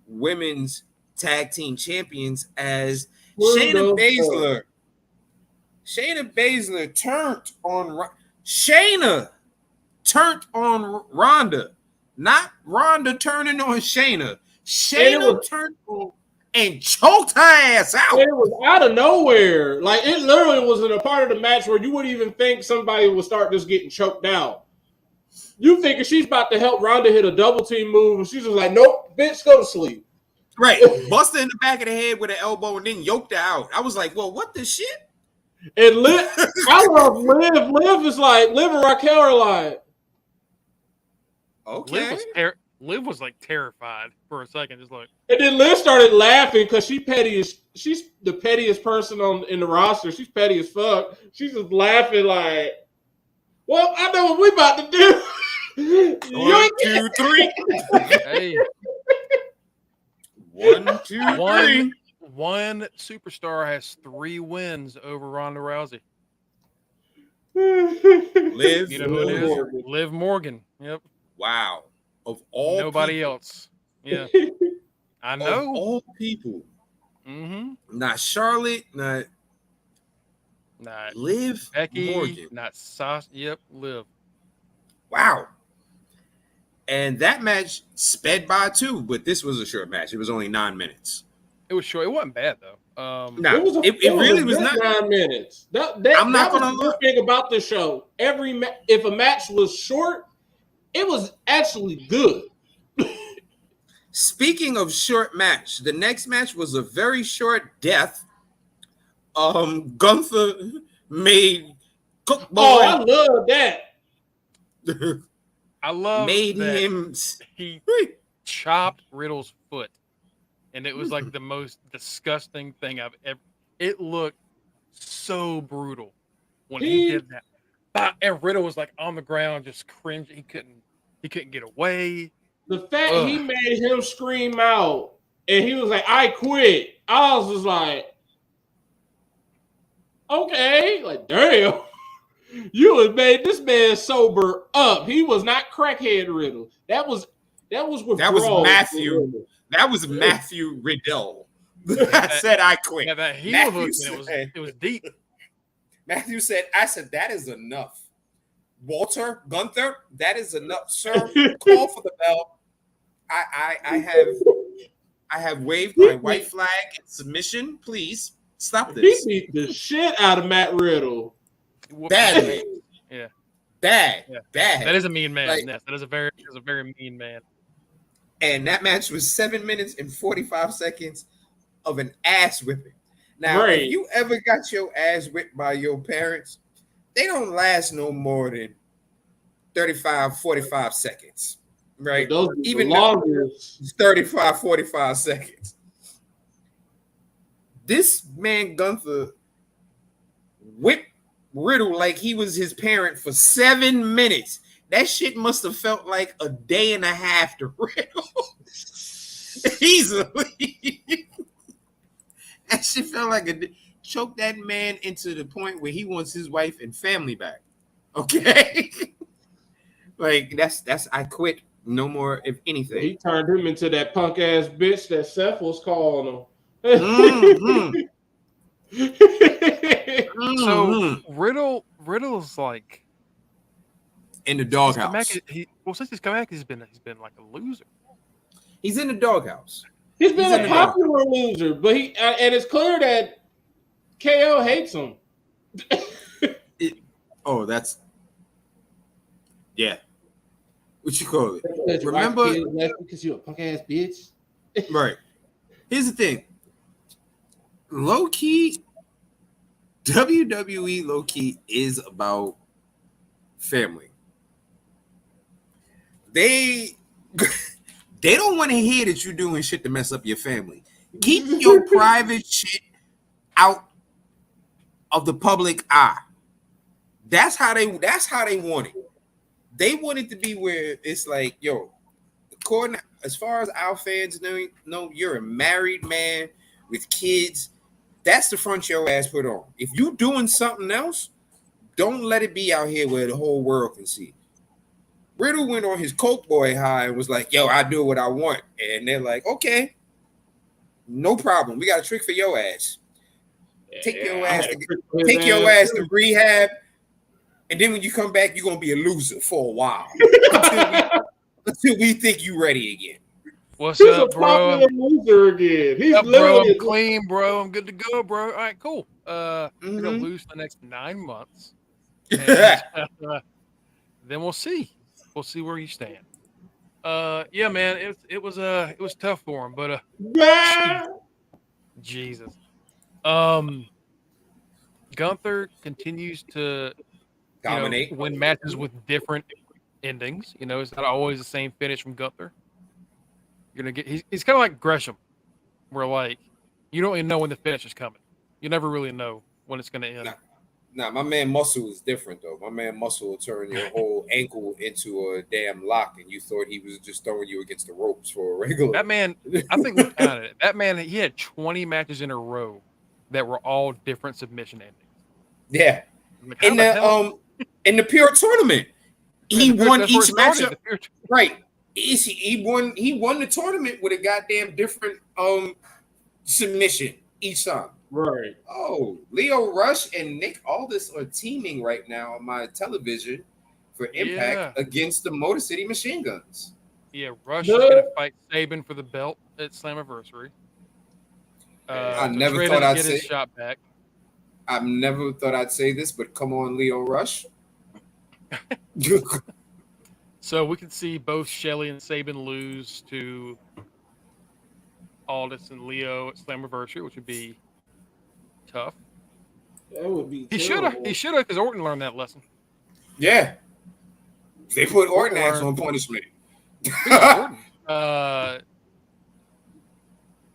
Women's Tag Team Champions as Shayna Baszler. Shayna Baszler turned on Ronda, not Ronda turning on Shayna. Shayna turned on and choked her ass out. It was out of nowhere. It literally wasn't a part of the match where you wouldn't even think somebody would start just getting choked out. You thinking she's about to help Ronda hit a double team move, and she's just like, nope, bitch, go to sleep. Right. Busted in the back of the head with an elbow and then yoked her out. I was like, well, what the shit? And I love Liv. Liv and Raquel are like, Okay. Liv was like terrified for a second, just like. And then Liv started laughing because she's the pettiest person in the roster. She's petty as fuck. She's just laughing like, well, I know what we about to do. 1, 2, 3. Hey. 1, 2, 3. One superstar has 3 wins over Ronda Rousey. Liv, you know who it is? Liv Morgan. Yep. Wow. Of all nobody people. else. Yeah. I know. Of all people. Mm-hmm. Not Charlotte, not Liv Becky, Morgan. Not Sasha. Yep, Liv. Wow. And that match sped by too, but this was a short match. It was only 9 minutes. It was short. It wasn't bad though. It really was not 9 minutes. That I'm not was gonna the good thing about the show. If a match was short, it was actually good. Speaking of short match, the next match was a very short death. Gunther made Cook Boy. Oh, I love that. I love made that him. He chopped Riddle's foot, and it was like the most disgusting thing I've ever. It looked so brutal when he did that, and Riddle was like on the ground just cringing. He couldn't get away. The fact he made him scream out, and he was like, "I quit." I was just like, "Okay, like damn." You have made this man sober up. He was not crackhead Riddle. That was Matthew. That was Matthew Riddle. I said I quit. Yeah, that heel hook, it was deep. Matthew said, "I said that is enough." Gunther, that is enough, sir. Call for the bell. I have waved my white flag in submission. Please stop this. He beat the shit out of Matt Riddle. Bad. Yeah. Bad. Yeah. Bad. That is a mean man. Like, yes, that is a very mean man. And that match was 7 minutes and 45 seconds of an ass whipping. Now, if you ever got your ass whipped by your parents, they don't last no more than 35, 45 seconds. Right? Even longest 35, 45 seconds. This man Gunther whipped Riddle like he was his parent for 7 minutes. That shit must have felt like a day and a half to Riddle. Easily. That shit felt like a choke that man into the point where he wants his wife and family back. Okay? Like that's I quit. No more, if anything. He turned him into that punk ass bitch that Seth was calling him. So Riddle's like in the doghouse. Since he's come back, he's been like a loser. He's in the doghouse. He's been a popular loser, but and it's clear that KO hates him. That's yeah. What you call it? Remember, because you're a punk ass bitch. Right. Here's the thing. Low key, WWE low key is about family. They don't want to hear that you're doing shit to mess up your family. Keep your private shit out of the public eye. That's how they want it. They want it to be where it's like, yo, according as far as our fans know, you're a married man with kids. That's the front your ass put on. If you doing something else, don't let it be out here where the whole world can see. Riddle went on his Coke boy high and was like, yo, I do what I want. And they're like, okay, no problem. We got a trick for your ass. Take your ass to rehab. And then when you come back, you're going to be a loser for a while. until we think you ready again. What's up, bro? He's a popular loser again. He's bro. I'm clean, bro. I'm good to go, bro. All right, cool. We're going to lose the next 9 months. And, then we'll see. We'll see where you stand. Yeah, man, it was tough for him, but Jesus. Gunther continues to dominate, win matches with different endings. You know, it's not always the same finish from Gunther. You're gonna get he's kind of like Gresham, where like you don't even know when the finish is coming. You never really know when it's gonna end. Nah, my man Muscle is different though. My man Muscle will turn your whole ankle into a damn lock, and you thought he was just throwing you against the ropes for a regular. That man, I think we counted it. That man, he had 20 matches in a row that were all different submission endings. Yeah, like, in the pure tournament, he won each matchup. Right, he won the tournament with a goddamn different submission each time. Right. Oh, Lio Rush and Nick Aldis are teaming right now on my television for Impact against the Motor City Machine Guns. Yeah, Rush is going to fight Sabin for the belt at Slammiversary. I never thought I'd say his shot back. I never thought I'd say this, but come on, Lio Rush. So we can see both Shelley and Sabin lose to Aldis and Leo at Slammiversary, which would be tough. That would be. He should have, because Orton learned that lesson. Yeah, they put Orton ass on punishment. Orton.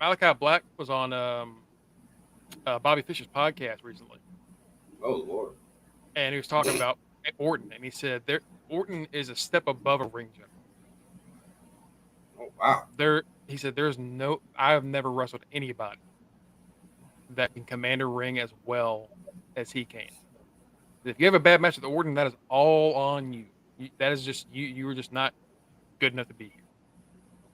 Malachi Black was on Bobby Fischer's podcast recently. Oh Lord! And he was talking about Orton, and he said Orton is a step above a ring general. Oh wow! He said I have never wrestled anybody that can command a ring as well as he can. If you have a bad match with Orton, that is all on you. That is just you. You were just not good enough to be here.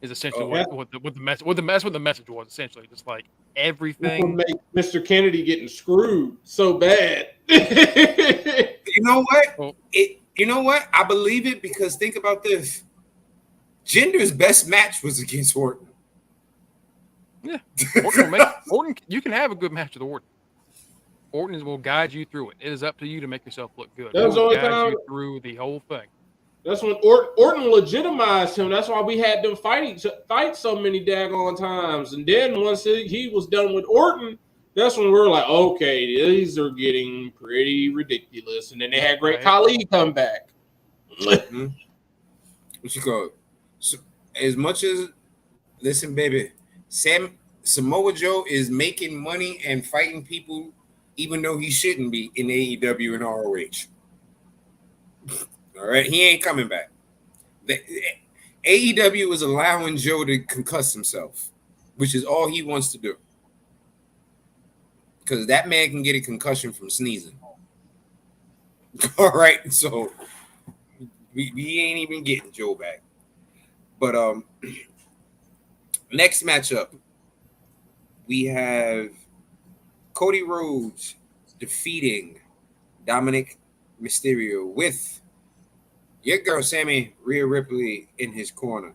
Is essentially what the message was. Essentially, just like everything. Make Mr. Kennedy getting screwed so bad. You know what? You know what? I believe it because think about this. Jinder's best match was against Orton. Yeah, Orton. You can have a good match with Orton. Orton will guide you through it. It is up to you to make yourself look good. He will guide you through the whole thing. That's when Orton legitimized him. That's why we had them fight so many daggone times. And then once he was done with Orton, that's when we were like, okay, these are getting pretty ridiculous. And then they had Great Khali come back. Mm-hmm. What you call it? So, as much as listen, baby, Samoa Joe is making money and fighting people, even though he shouldn't be in AEW and ROH. All right, he ain't coming back. The AEW is allowing Joe to concuss himself, which is all he wants to do. Because that man can get a concussion from sneezing. All right, so we ain't even getting Joe back. But next matchup, we have Cody Rhodes defeating Dominic Mysterio with your girl Sammy Rhea Ripley in his corner.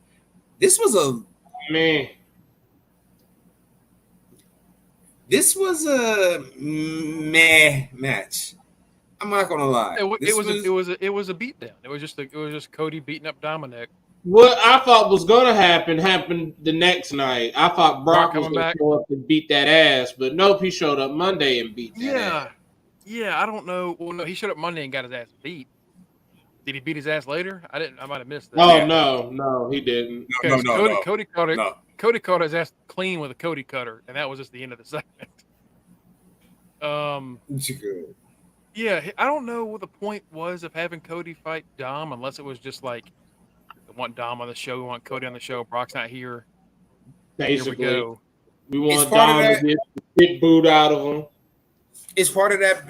This was a meh match. I'm not gonna lie. It was a beatdown. It was just Cody beating up Dominic. What I thought was gonna happened the next night. I thought Brock was gonna show up and beat that ass, but nope, he showed up Monday and beat that ass. Yeah, I don't know. Well, no, he showed up Monday and got his ass beat. Did he beat his ass later? I might have missed that. Oh no, he didn't. No. Cody caught it. No. Cody caught his ass clean with a Cody cutter, and that was just the end of the segment. Yeah, I don't know what the point was of having Cody fight Dom, unless it was just like we want Dom on the show, we want Cody on the show. Brock's not here. Basically, here we go. We want Dom to get the big boot out of him. It's part of that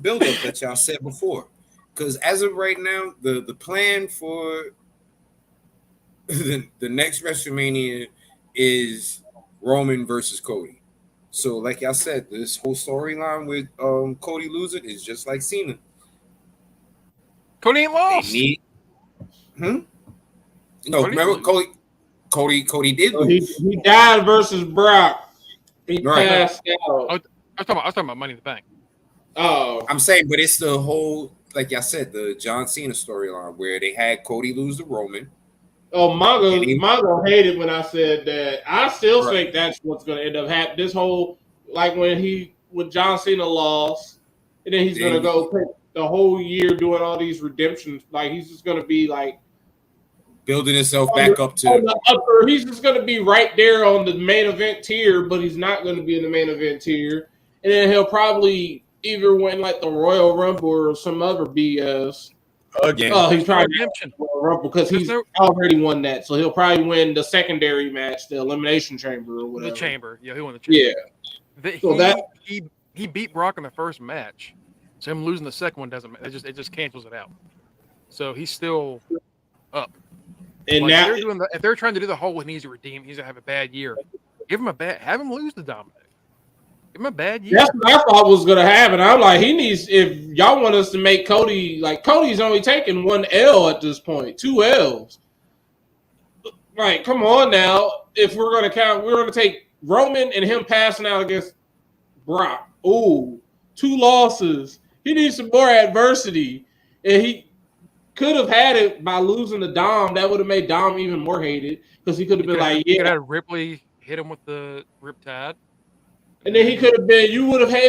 build-up that y'all said before. Because as of right now, the plan for the next WrestleMania is Roman versus Cody. So, like y'all said, this whole storyline with Cody losing is just like Cena. Cody ain't lost. No, remember Cody did lose. He died versus Brock. He passed out. I was talking about Money in the Bank. Oh, I'm saying, but it's the whole, like I said, the John Cena storyline where they had Cody lose to Roman. Oh, Mongo hated when I said that. I still think that's what's going to end up happening. This whole, like when John Cena lost, and then he's going to go the whole year doing all these redemptions. Like he's just going to be like building himself back up to the upper. He's just going to be right there on the main event tier, but he's not going to be in the main event tier. And then he'll probably either win like the Royal Rumble or some other BS. Again. Oh, he's probably Royal Rumble because he's already won that. So he'll probably win the secondary match, the Elimination Chamber or whatever. The Chamber. Yeah, he won the Chamber. Yeah. He beat Brock in the first match. So him losing the second one doesn't matter. It just cancels it out. So he's still up. And like now, if they're trying to do the whole he needs to redeem, he's gonna have a bad year. Have him lose to Dominic. Give him a bad year. That's what I thought was gonna happen. I'm like, if y'all want us to make Cody, like Cody's only taking 1 L at this point, 2 L's. Like, come on now. If we're gonna count, we're gonna take Roman and him passing out against Brock. Ooh, 2 losses. He needs some more adversity. And he could have had it by losing to Dom. That would have made Dom even more hated because he could have been like, he could have Ripley hit him with the Riptide. And then he could have been,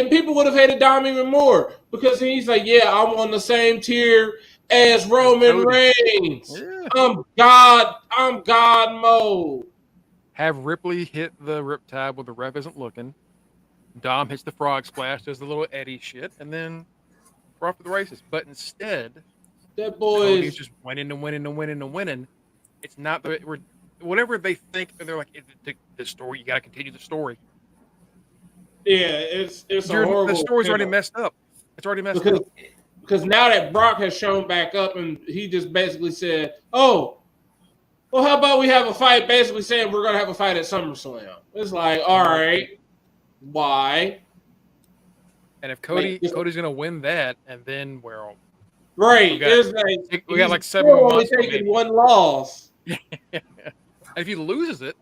people would have hated Dom even more because he's like, yeah, I'm on the same tier as Roman Reigns. Yeah. I'm God mode. Have Ripley hit the Riptide where the ref isn't looking. Dom hits the frog splash, does the little Eddie shit, and then we're off to the races. But instead, that boy is just winning and winning and winning and winning. It's not whatever they think. They're like, the story. You got to continue the story. Yeah, it's a horrible. The story's already messed up. It's already messed up. Because now that Brock has shown back up, and he just basically said, "Oh, well, how about we have a fight?" Basically saying we're gonna have a fight at SummerSlam. It's like, all right, why? And if Cody's gonna win that, and then right, we got like 7 more months. Taking 1 loss. If he loses it,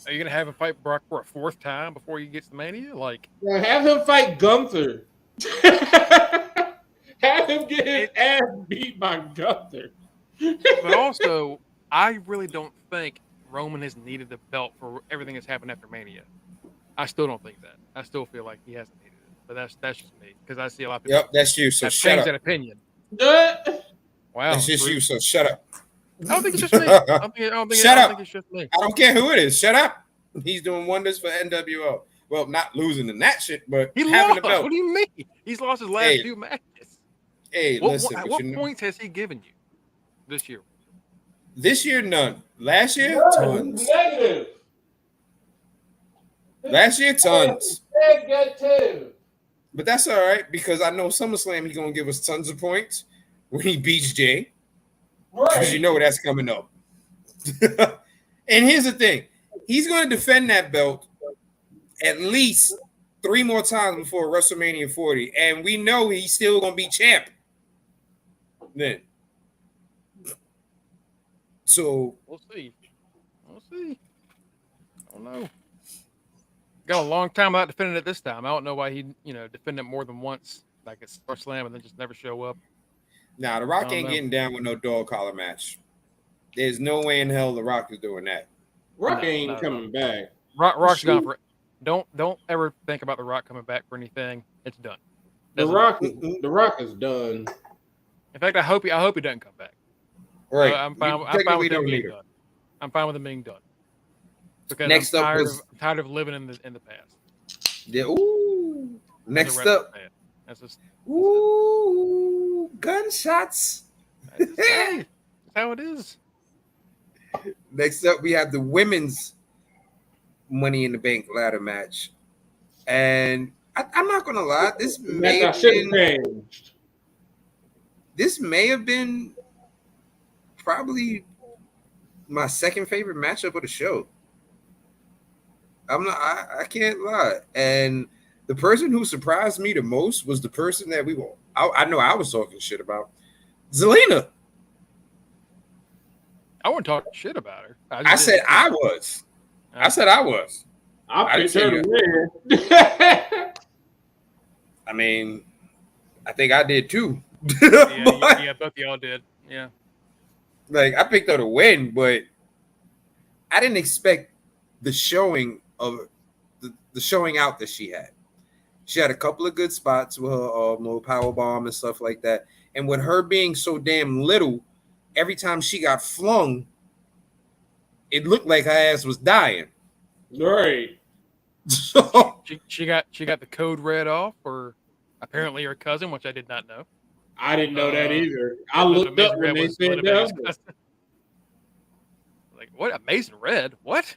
are you gonna have him fight Brock for a 4th time before he gets to Mania? Like, have him fight Gunther. Have him get his ass beat by Gunther. But also, I really don't think Roman has needed the belt for everything that's happened after Mania. I still don't think that. I still feel like he hasn't needed it. But that's just me because I see a lot of people. Yep, that's you. So shut up. That opinion. Wow, that's just you. So shut up. I don't think it's just me. I don't think it's just me. I don't care who it is. Shut up. He's doing wonders for NWO. Well, not losing in that shit, but he having lost. the belt. What do you mean? He's lost his last 2 matches. Hey, listen. What points has he given you this year? This year, none. Last year, tons. Negative. Last year, tons. Negative. But that's all right because I know SummerSlam he's gonna give us tons of points when he beats Jay. Because you know that's coming up. And here's the thing: he's gonna defend that belt at least 3 more times before WrestleMania 40, and we know he's still gonna be champ. Then, so we'll see. I don't know. Got a long time without defending it this time. I don't know why he, defended it more than once, like at SummerSlam, and then just never show up. Nah, The Rock ain't getting down with no dog collar match. There's no way in hell The Rock is doing that. Rock ain't coming back. Rock's gone for it. Don't ever think about The Rock coming back for anything. It's done. The Rock is done. In fact, I hope he doesn't come back. Right. I'm fine with him being done. I'm fine with him being done. Because I'm tired of living in the past. Yeah. Ooh. Next up. Ooh. Gunshots. That's how it is. Next up, we have the women's Money in the Bank ladder match. And I'm not going to lie. This may have been probably my second favorite matchup of the show. I can't lie. And the person who surprised me the most was the person that I know I was talking shit about. Zelina. I wasn't talking shit about her. I said I was. I picked her to win. I mean, I think I did too. Yeah, both of y'all did. Yeah. Like, I picked her to win, but I didn't expect the showing out that she had. She had a couple of good spots with her little power bomb and stuff like that. And with her being so damn little, every time she got flung, it looked like her ass was dying. Right. So she got the code read off, or apparently her cousin, which I did not know. I didn't know that either. I looked up when they said that. Like, what? Amazing Red? What?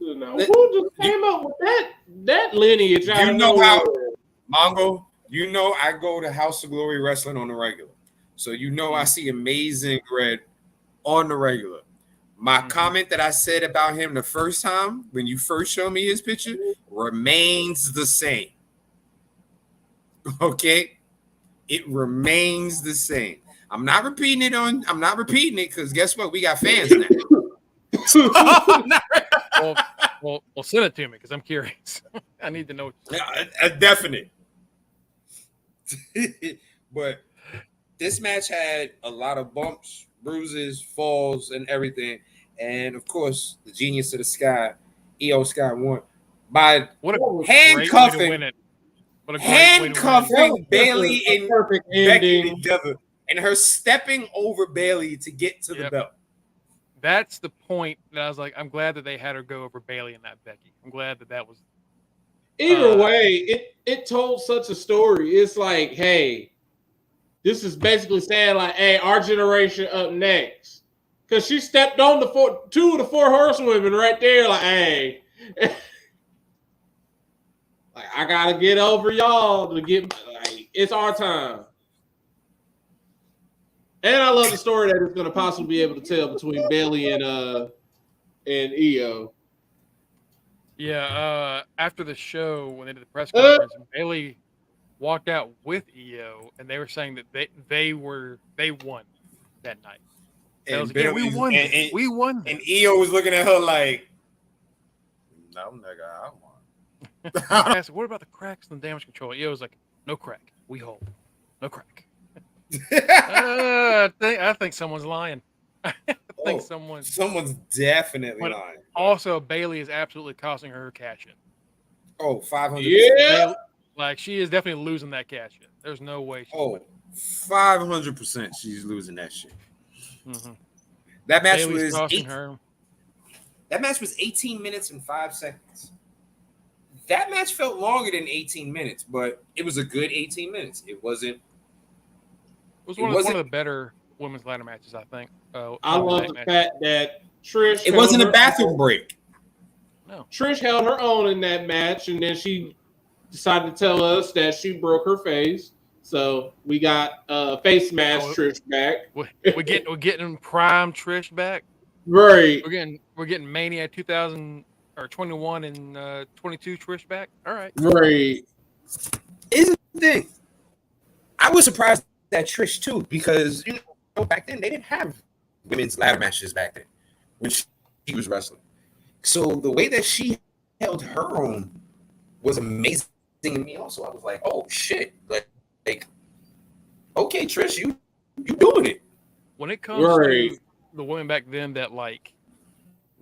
Now, who just came up with that lineage? You know how, Mongo, you know I go to House of Glory Wrestling on the regular. So you know I see Amazing Red on the regular. My comment that I said about him the first time when you first showed me his picture remains the same. Okay? It remains the same. I'm not repeating it because guess what? We got fans now. Well, send it to me because I'm curious. I need to know. A definite. But this match had a lot of bumps, bruises, falls, and everything. And of course, the genius of the Sky, EO Sky, won by handcuffing Bailey and Becky together, and her stepping over Bailey to get to the belt. That's the point that I was like, I'm glad that they had her go over Bailey and not Becky. I'm glad that was. Either way, it told such a story. It's like, hey, this is basically saying like, hey, our generation up next. Because she stepped on two of the 4 horsewomen right there, like, hey, like I gotta get over y'all to get like it's our time. And I love the story that it's gonna possibly be able to tell between Bailey and EO. Yeah, after the show when they did the press conference, Bailey walked out with EO, and they were saying that they won that night. And was like, we won. We won. And EO was looking at her like, no, nigga, I won. I said, what about the cracks and the damage control? EO was like, no crack. We hold. No crack. I think someone's lying. I think someone's definitely lying. Also, Bailey is absolutely costing her cash in. Oh, 500%. Yeah. Like, she is definitely losing that cash in. There's no way. 500% she's losing that shit. Mm-hmm. That match That match was 18 minutes and 5 seconds. That match felt longer than 18 minutes, but it was a good 18 minutes. It wasn't. It was one of the better women's ladder matches, I think. I love the fact that Trish. It wasn't a bathroom break. No. Trish held her own in that match, and then she decided to tell us that she broke her face. So we got face mask Trish back. We're getting prime Trish back. Right. We're getting Mania 2021 and 22 Trish back. All right. Right. Is the thing. I was surprised at Trish too because back then they didn't have women's ladder matches back then when she was wrestling. So the way that she held her own was amazing to me. Also, I was like, oh shit, like okay, Trish, you doing it. When it comes to the women back then that like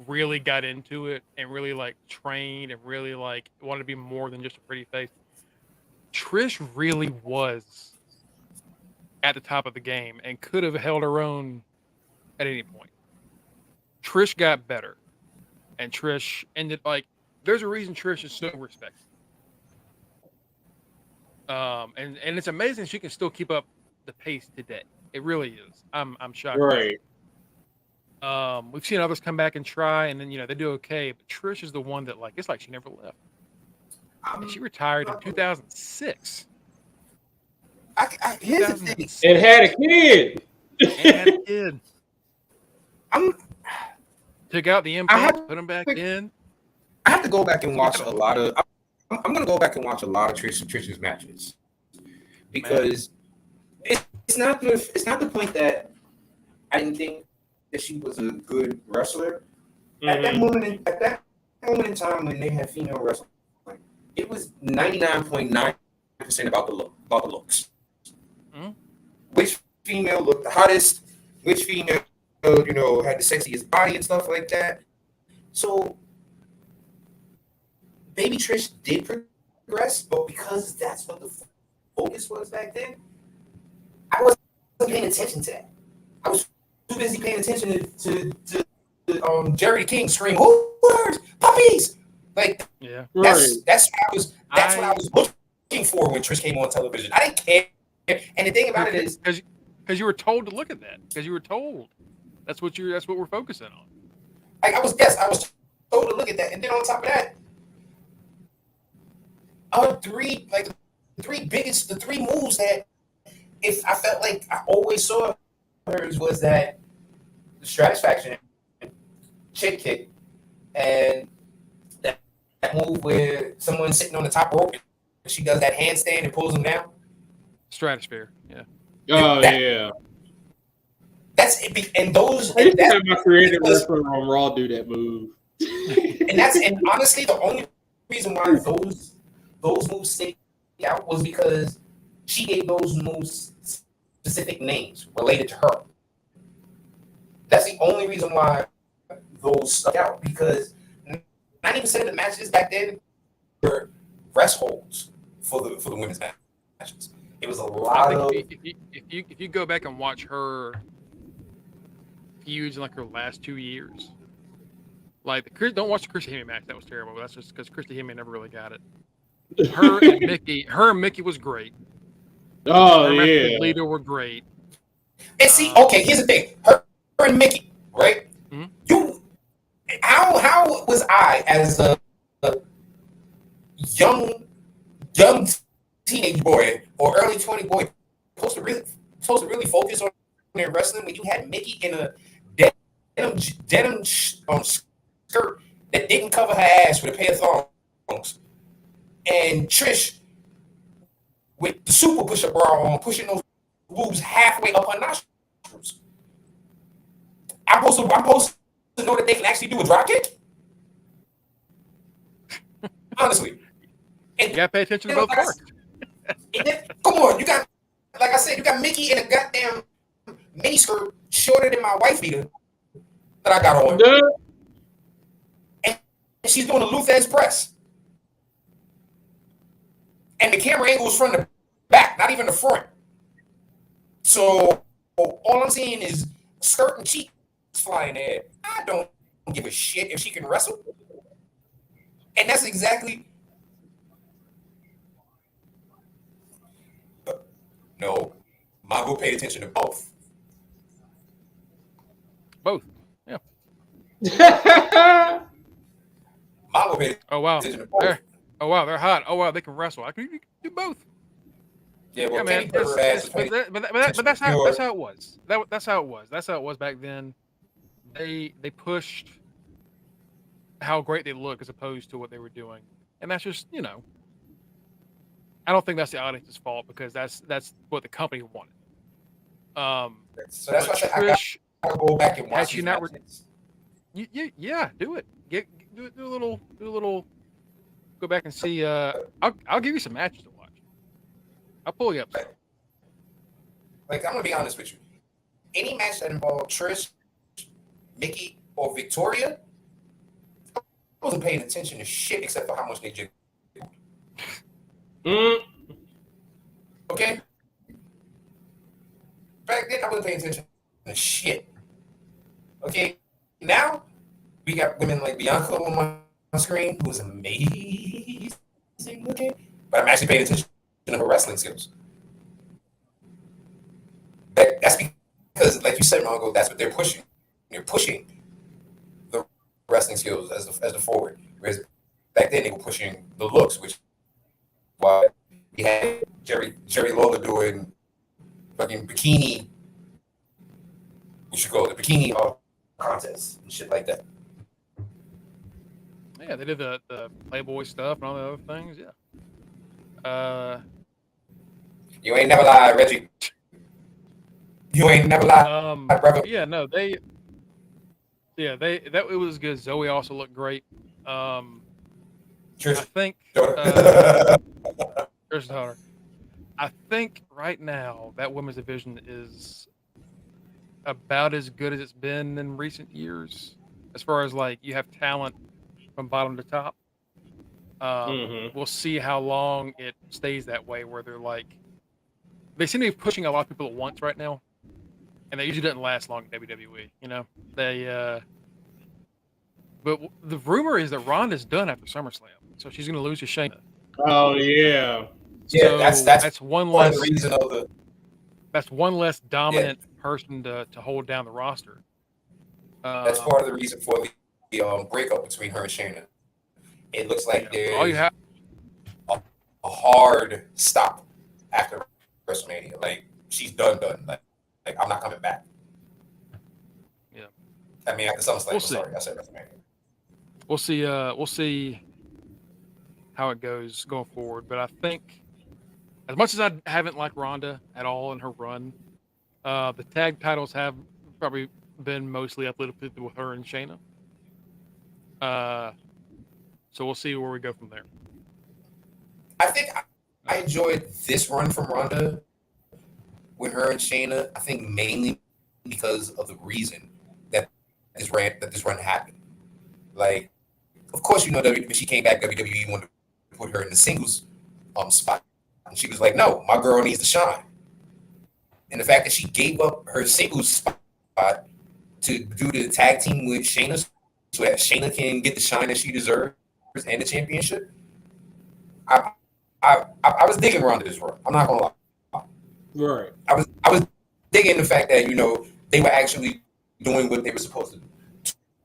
really got into it and really like trained and really like wanted to be more than just a pretty face, Trish really was at the top of the game and could have held her own at any point. Trish got better, and Trish ended like there's a reason Trish is so respected. And it's amazing she can still keep up the pace today. It really is. I'm shocked. Right. We've seen others come back and try, and then they do okay. But Trish is the one that like it's like she never left. And she retired in 2006. Here's the thing. It had a kid. Took out the implants, put them back in. I have to go back and watch a lot of. I'm gonna go back and watch a lot of Trish's matches because it's not the point that I didn't think that she was a good wrestler. Mm-hmm. At that moment in time when they had female wrestling, it was 99.9% about the looks. Mm-hmm. Which female looked the hottest? Which female, had the sexiest body and stuff like that? So, Baby Trish did progress, but because that's what the focus was back then, I wasn't paying attention to that. I was too busy paying attention to Jerry King scream hooters, puppies. Like that's what I was looking for when Trish came on television. I didn't care. And the thing about it is because you were told to look at that. Because you were told that's what we're focusing on. Like I was told to look at that. And then on top of that, the three moves that if I felt like I always saw hers was that the Stratisfaction chick kick and that move where someone's sitting on the top rope and she does that handstand and pulls them down. Stratosphere, yeah. Oh yeah. That's it. And those. I used to have my creative wrestler on Raw do that move. and honestly, the only reason why those moves stick out was because she gave those moves specific names related to her. That's the only reason why those stuck out, because 90% of the matches back then were rest holds for the women's matches. It was a lot of. If you go back and watch her feuds in like her last 2 years, like don't watch the Christy Hemme match. That was terrible. But that's just because Christy Hemme never really got it. Her and Mickey was great. Oh her yeah, Lita were great. And see, okay, here's the thing: her and Mickey, right? Mm-hmm. How was I as a young teenage boy or early 20 boy supposed to really focus on their wrestling when you had Mickey in a denim skirt that didn't cover her ass with a pair of thongs, and Trish with the super push-up bra on, pushing those boobs halfway up her nostrils? I'm supposed to know that they can actually do a drop kick? Honestly. And, you gotta pay attention to both parts. Come on, you got, like I said, you got Mickey in a goddamn mini skirt shorter than my wife beater that I got on. Yeah. And she's doing a Luthez press. And the camera angle is from the back, not even the front. So all I'm seeing is skirt and cheeks flying there. I don't give a shit if she can wrestle. And that's exactly. No, Mago paid attention to both. Both, yeah. Mago paid attention to both. Oh wow, they're hot. Oh wow, they can wrestle. I can do both. Yeah, well, man. But that's how it was. That's how it was. That's how it was back then. They pushed how great they look as opposed to what they were doing, and that's just I don't think that's the audience's fault because that's what the company wanted. So that's why Trish, I gotta go back and watch. Yeah, do it. Do a little. Go back and see. I'll give you some matches to watch. I'll pull you up. Like I'm gonna be honest with you. Any match that involved Trish, Mickey, or Victoria, I wasn't paying attention to shit except for how much they did. Okay. Back then, I wasn't paying attention to shit. Okay. Now we got women like Bianca on my screen, who is amazing looking, but I'm actually paying attention to her wrestling skills. That's because, like you said, Mongo, that's what they're pushing. They're pushing the wrestling skills as the forward. Whereas back then they were pushing the looks, which why we had Jerry Lawler doing fucking bikini. We should go the bikini contest and shit like that. Yeah, they did the Playboy stuff and all the other things. Yeah. You ain't never lied, Reggie. You ain't never lied, brother. Yeah, no, it was good. Zoe also looked great. I think Trish Hunter. I think right now that women's division is about as good as it's been in recent years, as far as like you have talent from bottom to top. We'll see how long it stays that way, where they seem to be pushing a lot of people at once right now. and they usually doesn't last long in WWE. You know, but the rumor is that Ronda's done after SummerSlam, so she's going to lose to Shayna. Oh yeah. Yeah, that's one part less of the reason of the. That's one less dominant person to hold down the roster. That's part of the reason for the breakup between her and Shayna. It looks like there's a hard stop after WrestleMania. Like she's done. Like I'm not coming back. Yeah. I mean after SummerSlam. Sorry, I said WrestleMania. We'll see how it goes going forward. But I think, as much as I haven't liked Ronda at all in her run, the tag titles have probably been mostly uplifted with her and Shayna. So we'll see where we go from there. I think I enjoyed this run from Ronda with her and Shayna. I think mainly because of the reason that this run happened. Like, of course, you know, when she came back, WWE wanted to put her in the singles spot. And she was like, no, my girl needs to shine. And the fact that she gave up her singles spot to do the tag team with Shayna so that Shayna can get the shine that she deserves and the championship. I was digging Ronda this run. I'm not gonna lie. Right. I was digging the fact that, you know, they were actually doing what they were supposed to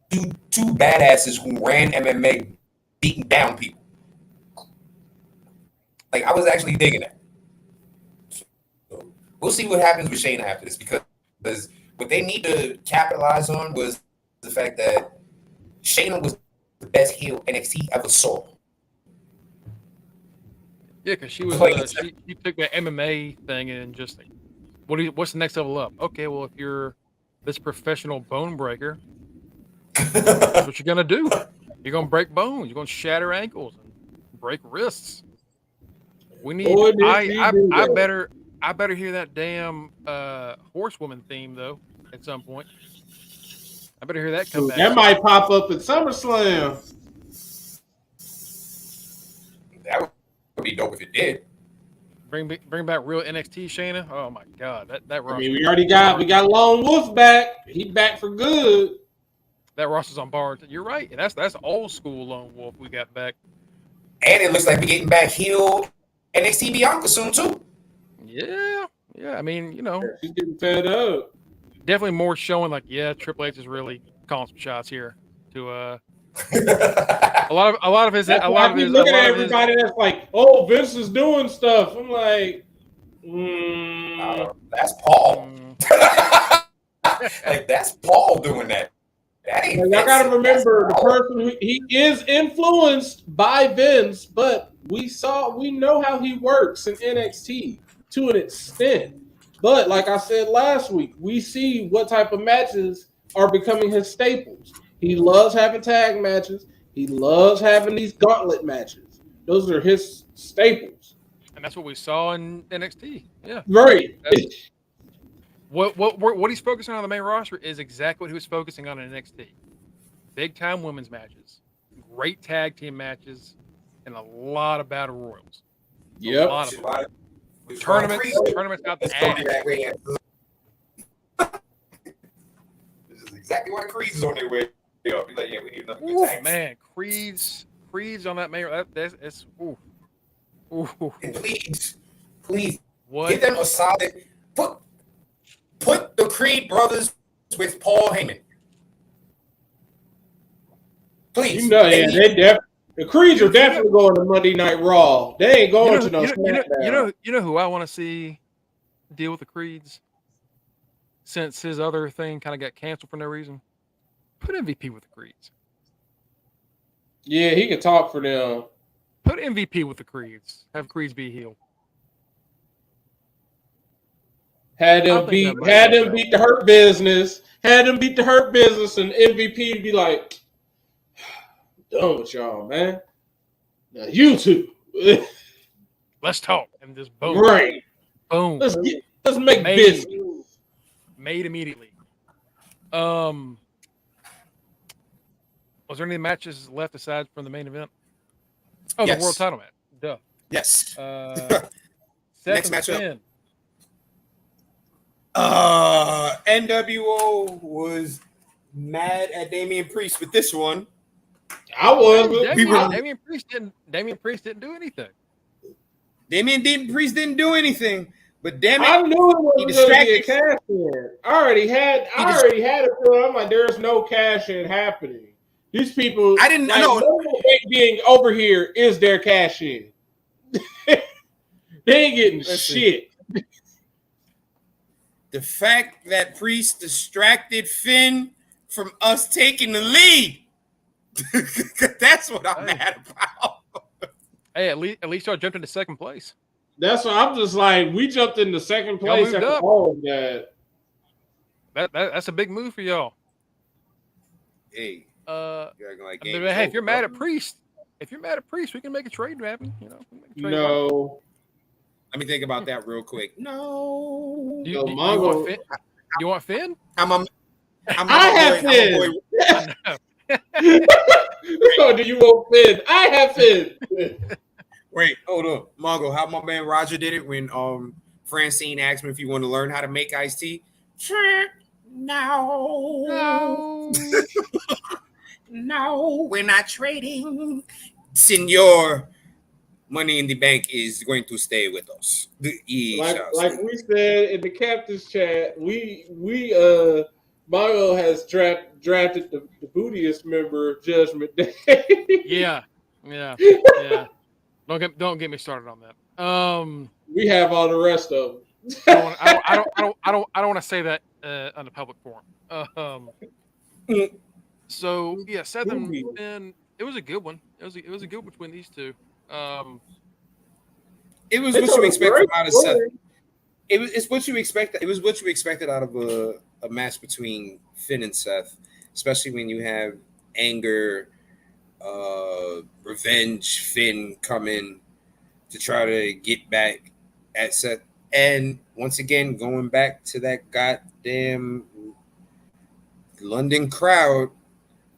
do. Two badasses who ran MMA beating down people. Like, I was actually digging that. So we'll see what happens with Shayna after this, because what they need to capitalize on was the fact that Shayna was the best heel NXT ever saw. Yeah, because she was she took that MMA thing and just like, what's the next level up? Okay, well, if you're this professional bone breaker, that's what you're gonna do. You're gonna break bones. You're gonna shatter ankles and break wrists. We need. I better hear that damn horsewoman theme though at some point. I better hear that come back. That might pop up at SummerSlam. That would be dope if it did. Bring back real NXT Shayna. Oh my god, that roster. I mean, we got Lone Wolf back. He back for good. That roster's on bar. You're right. And that's old school Lone Wolf we got back. And it looks like we're getting back heel NXT Bianca soon too. Yeah. I mean, you know, she's getting fed up. Definitely more showing like, yeah, Triple H is really calling some shots here to a lot of his looking at everybody that's like, oh, Vince is doing stuff. I'm like, that's Paul. Like, that's Paul doing that. That ain't. Y'all gotta remember the person he is influenced by Vince, but we know how he works in NXT to an extent. But like I said last week, we see what type of matches are becoming his staples. He loves having tag matches. He loves having these gauntlet matches. Those are his staples. And that's what we saw in NXT. Yeah. Right. What he's focusing on the main roster is exactly what he was focusing on in NXT. Big time women's matches, great tag team matches, and a lot of battle royals. Yep. A lot of tournaments out the ass. This is exactly why Creed's is on their way up. Like, yeah, we need another good tag. Man, Creed's on that main. That's ooh. And please, what? get them a solid. Put the Creed brothers with Paul Heyman. Please. You know, the Creeds are definitely going to Monday Night Raw. They ain't going to no SmackDown. You know who I want to see deal with the Creeds? Since his other thing kind of got canceled for no reason. Put MVP with the Creeds. Yeah, he can talk for them. Put MVP with the Creeds. Have Creeds be heel. Had them beat the Hurt Business. Had them beat the Hurt Business, and MVP be like, I'm done with y'all, man. Now you two. Let's talk. And just boom. Right. Boom. Let's make business. Made immediately. Was there any matches left aside from the main event? Oh, yes. The world title match. Duh. Yes. Next matchup. NWO was mad at Damian Priest with this one. I was. Damian Priest didn't do anything. Priest didn't do anything, but damn it, I knew it wasn't going to be a cash in. I already had it. I'm like, there's no cash in happening. These people, I didn't know. Being over here is their cash in. They ain't getting shit. The fact that Priest distracted Finn from us taking the lead. That's what I'm mad about. Hey, at least y'all jumped into second place. That's why I'm just like, we jumped into second place after all of that. That's a big move for y'all. Hey, hey, if you're mad at Priest, we can make a trade happen. You know, no. Let me think about that real quick. No. Do you want Finn? You want Finn? I have Finn. Oh, do you want Finn? I have Finn. Wait, hold on. Mongo, how my man Roger did it when Francine asked me if you want to learn how to make iced tea. No. No, we're not trading. Senor, Money in the Bank is going to stay with us. Like we said in the captain's chat, Mario has drafted the bootiest member of Judgment Day. Yeah. Don't get me started on that. We have all the rest of them. I don't want to say that on a public forum. So yeah, Seth and Finn, it was a good one. It was a good one between these two. It was what you expected out of Seth. It's what you expected. It was what you expected out of a match between Finn and Seth, especially when you have anger, revenge, Finn coming to try to get back at Seth. And once again, going back to that goddamn London crowd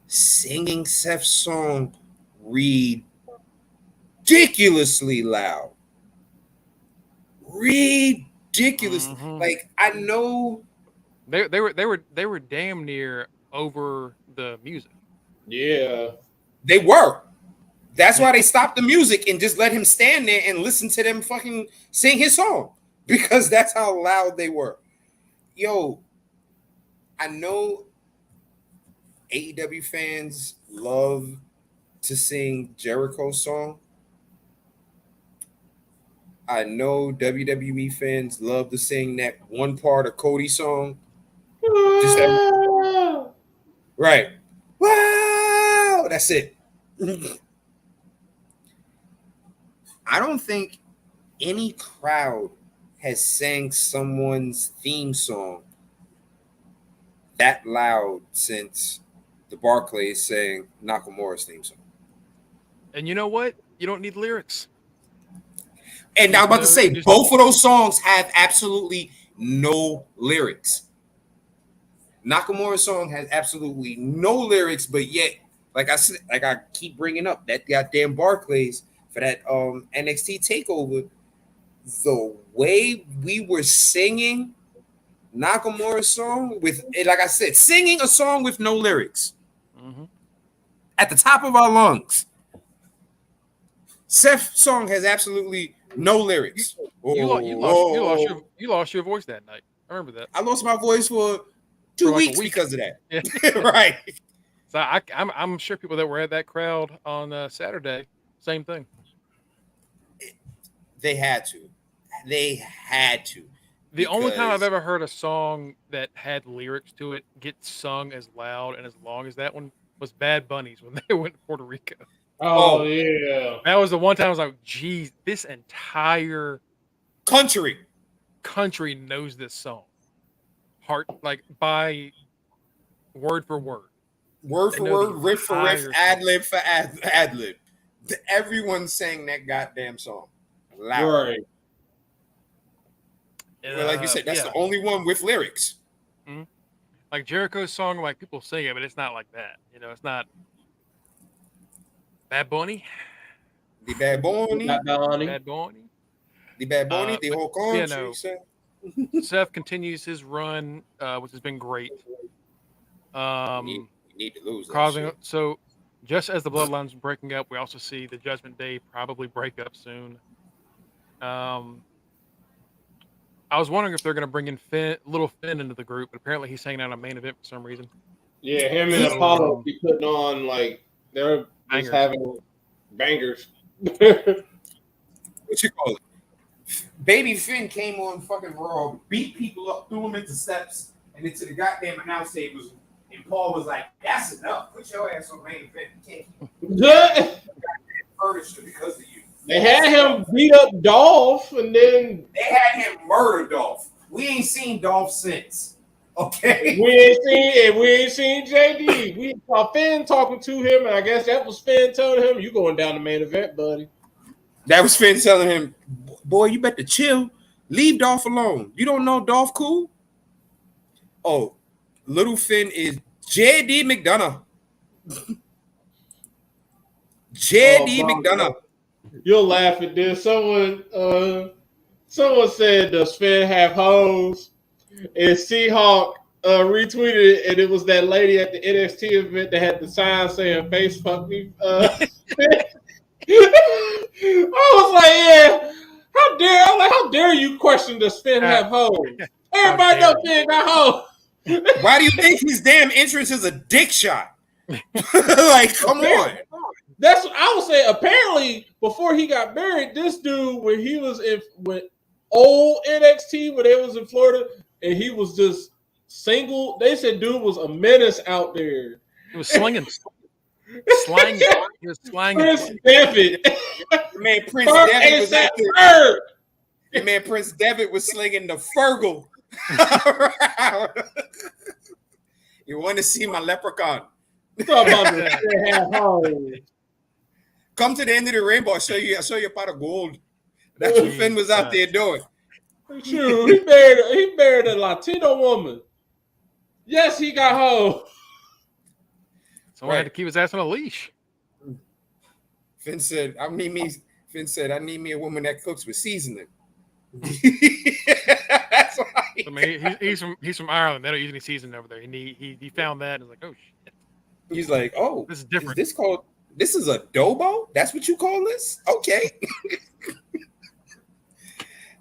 singing Seth's song ridiculously loud. Ridiculous. Mm-hmm. Like, I know they were damn near over the music. Yeah. They were. That's why they stopped the music and just let him stand there and listen to them fucking sing his song. Because that's how loud they were. Yo, I know AEW fans love to sing Jericho's song. I know WWE fans love to sing that one part of Cody's song. Just that, right. Wow, that's it. I don't think any crowd has sang someone's theme song that loud since the Barclays sang Nakamura's theme song. And you know what? You don't need lyrics. And I'm about to say, both of those songs have absolutely no lyrics. Nakamura's song has absolutely no lyrics, but yet, like I said, like I keep bringing up, that goddamn Barclays for that NXT takeover, the way we were singing Nakamura's song with, like I said, singing a song with no lyrics at the top of our lungs. Seth's song has absolutely no lyrics. You lost your voice that night. I remember that. I lost my voice for 2 weeks because of that. Yeah. Right. So I'm sure people that were at that crowd on Saturday, same thing. They had to. The only time I've ever heard a song that had lyrics to it get sung as loud and as long as that one was Bad Bunnies when they went to Puerto Rico. Oh yeah. That was the one time I was like, geez, this entire country knows this song. Like by word for word. Word for word, riff for riff, ad lib for ad lib. Everyone sang that goddamn song. Loud. Right. Well, like you said, that's the only one with lyrics. Mm-hmm. Like Jericho's song, like people sing it, but it's not like that. You know, it's not Bad Bunny. The Bad Bunny. Bad Bunny. The Bad Bunny, the whole country. Seth continues his run, which has been great. You need to lose. So, just as the Bloodline's breaking up, we also see the Judgment Day probably break up soon. I was wondering if they're going to bring in Little Finn into the group, but apparently he's hanging out on Main Event for some reason. Yeah, him and Apollo be putting on like they're just having bangers. What you call it? Baby Finn came on fucking Raw, beat people up, threw them into steps, and into the goddamn announce tables. And Paul was like, "That's enough. Put your ass on Main Event. You can't keep furniture because of you." They had him beat up Dolph, and then they had him murder Dolph. We ain't seen Dolph since. Okay, we ain't seen JD. We saw Finn talking to him, and I guess that was Finn telling him, "You going down the Main Event, buddy." That was Finn telling him, "Boy, you better chill. Leave Dolph alone. You don't know Dolph cool." Oh, Little Finn is JD McDonough. JD McDonough. You'll laugh at this. Someone said, "Does Finn have hoes?" And Seahawk retweeted it, and it was that lady at the NXT event that had the sign saying "Face fuck me." I was like, "Yeah, how dare you question does Finn have hoes?" Everybody knows Finn got hoes. Why do you think his damn entrance is a dick shot? Like, come on. That's what I would say. Apparently, before he got married, this dude, when he was with old NXT, when they was in Florida, and he was just single, they said dude was a menace out there. He was slinging. Slanging. He was slanging. Prince Devitt. Man, Prince Devitt was out there. Man, Prince Devitt was slinging the Fergal. You want to see my leprechaun? Come to the end of the rainbow. I'll show you a pot of gold. That's what Finn was out there doing. True. He married a Latino woman. Yes, he got hoes. Someone had to keep his ass on a leash. Finn said, I need me a woman that cooks with seasoning. That's why. I mean, he's from Ireland. They don't use any seasoning over there. He found that and was like, oh shit. He's like, oh, this is different. This is adobo? That's what you call this? Okay.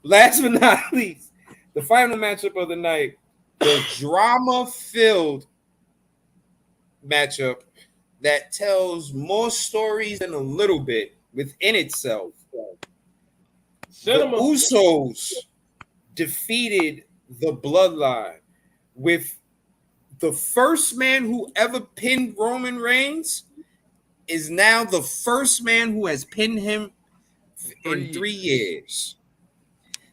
Last but not least, the final matchup of the night, the drama-filled matchup that tells more stories than a little bit within itself. The Usos defeated the Bloodline with the first man who ever pinned Roman Reigns is now the first man who has pinned him in 3 years.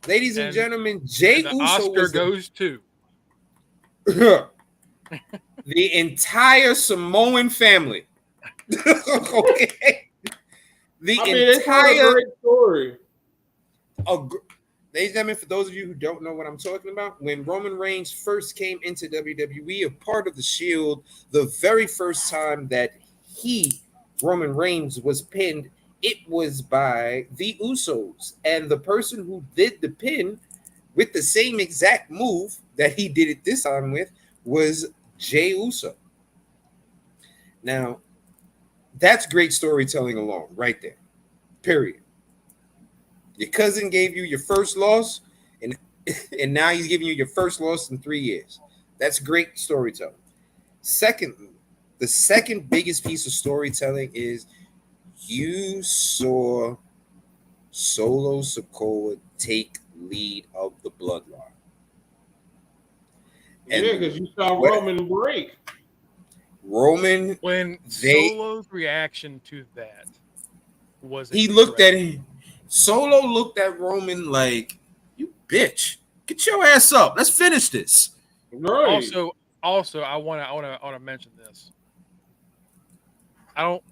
Ladies and gentlemen, Jey Uso Oscar goes to the entire Samoan family. Okay. It's a great story. Ladies and gentlemen, for those of you who don't know what I'm talking about, when Roman Reigns first came into WWE, a part of the Shield, the very first time that Roman Reigns, was pinned, it was by the Usos. And the person who did the pin with the same exact move that he did it this time with was Jey Uso. Now, that's great storytelling alone, right there. Period. Your cousin gave you your first loss, and now he's giving you your first loss in 3 years. That's great storytelling. Secondly, the second biggest piece of storytelling is you saw Solo Sikoa take lead of the Bloodline. Yeah, because you saw Roman break. Solo's reaction to that was Solo looked at Roman like, you bitch, get your ass up. Let's finish this. Right. Also, I want to mention this. I don't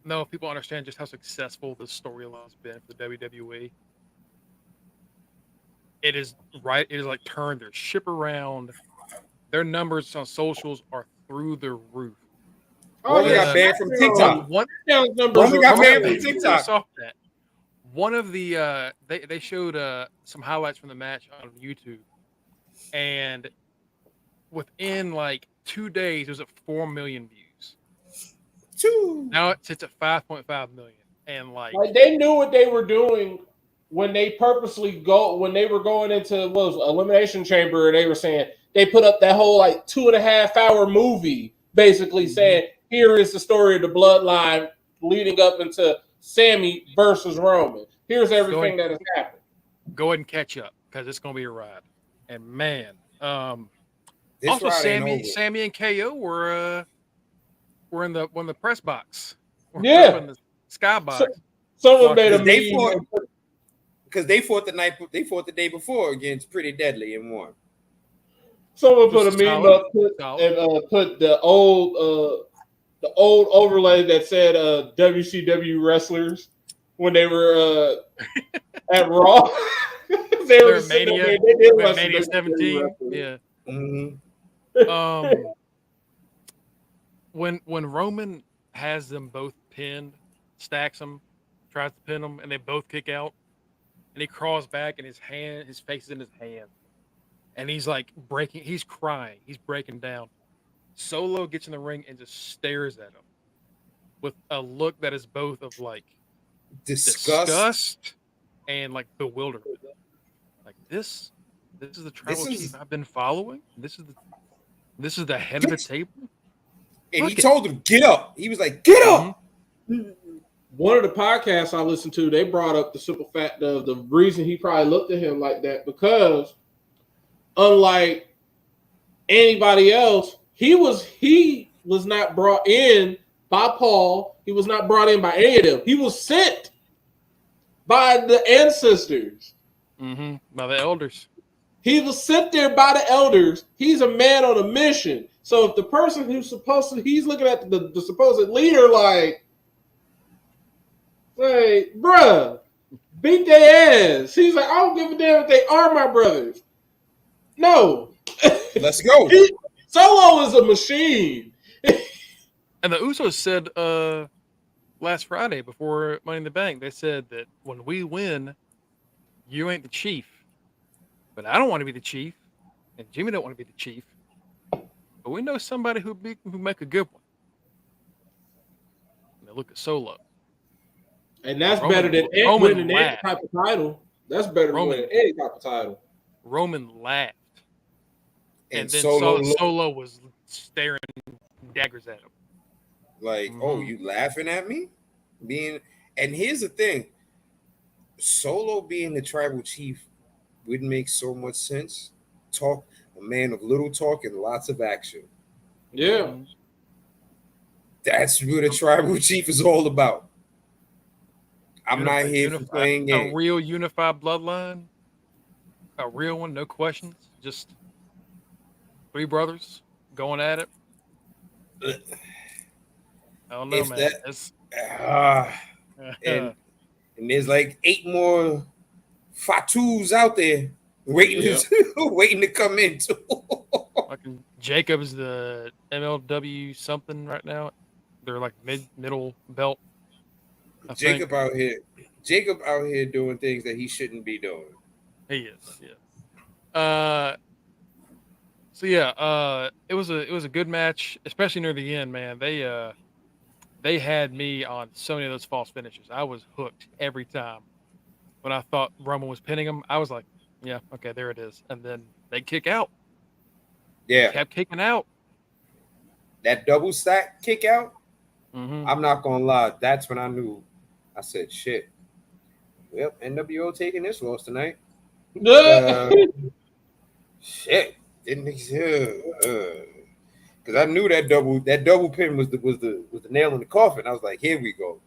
know if people understand just how successful this storyline has been for the WWE. It is like turned their ship around. Their numbers on socials are through the roof. Roman got banned from TikTok. Roman got banned from TikTok. One of the they showed some highlights from the match on YouTube, and within like 2 days, it was at 4 million views. Now it's at 5.5 million, and like they knew what they were doing when they when they were going into Elimination Chamber, and they were saying they put up that whole like 2.5 hour movie, basically saying here is the story of the bloodline leading up into Sammy versus Roman. Here's everything that has happened. Go ahead and catch up because it's going to be a ride. And man, also Sammy and KO were in the press box. In the skybox. Someone made a meme because they fought the day before against Pretty Deadly and won. Someone put a meme up and put the old overlay that said WCW wrestlers when they were at Raw. they were Mania 17. Yeah. Mm-hmm. When Roman has them both pinned, stacks them, tries to pin them, and they both kick out, and he crawls back, and his face is in his hand, and he's like he's crying, he's breaking down. Solo gets in the ring and just stares at him with a look that is both of like disgust and like bewilderment. Like this is the tribal chief I've been following. This is the head of the table. And he told him, get up. He was like, get up. One of the podcasts I listened to, they brought up the simple fact of the reason he probably looked at him like that, because unlike anybody else, he was not brought in by Paul. He was not brought in by any of them. He was sent by the ancestors. By the elders. He was sent there by the elders. He's a man on a mission. So if the person he's looking at the supposed leader like, hey, bruh, beat their ass. He's like, I don't give a damn if they are my brothers. No. Let's go. Solo is a machine. And the Usos said last Friday before Money in the Bank, they said that when we win, you ain't the chief. But I don't want to be the chief, and Jimmy don't want to be the chief. But we know somebody who make a good one. And they look at Solo. And that's better than winning any type of title. That's better than winning any type of title. Roman laughed. And then Solo was staring daggers at him. Like, oh, you laughing at me? And here's the thing. Solo being the tribal chief would make so much sense. A man of little talk and lots of action. Yeah. That's what a tribal chief is all about. I'm not here for playing games. A real unified bloodline. A real one, no questions. Just 3 brothers going at it. I don't know, man. And there's like 8 more Fatus out there waiting to come in too. Fucking Jacob's the MLW something right now. They're like middle belt. Jacob out here doing things that he shouldn't be doing. He is, yeah. So yeah, it was a good match, especially near the end, man. They had me on so many of those false finishes. I was hooked every time. When I thought Roman was pinning him, I was like, yeah, okay, there it is. And then they kick out. Yeah. They kept kicking out. That double stack kick out, I'm not going to lie. That's when I knew. I said, shit. Well, NWO taking this loss tonight. Shit. Didn't because I knew that double pin was the nail in the coffin. I was like, here we go.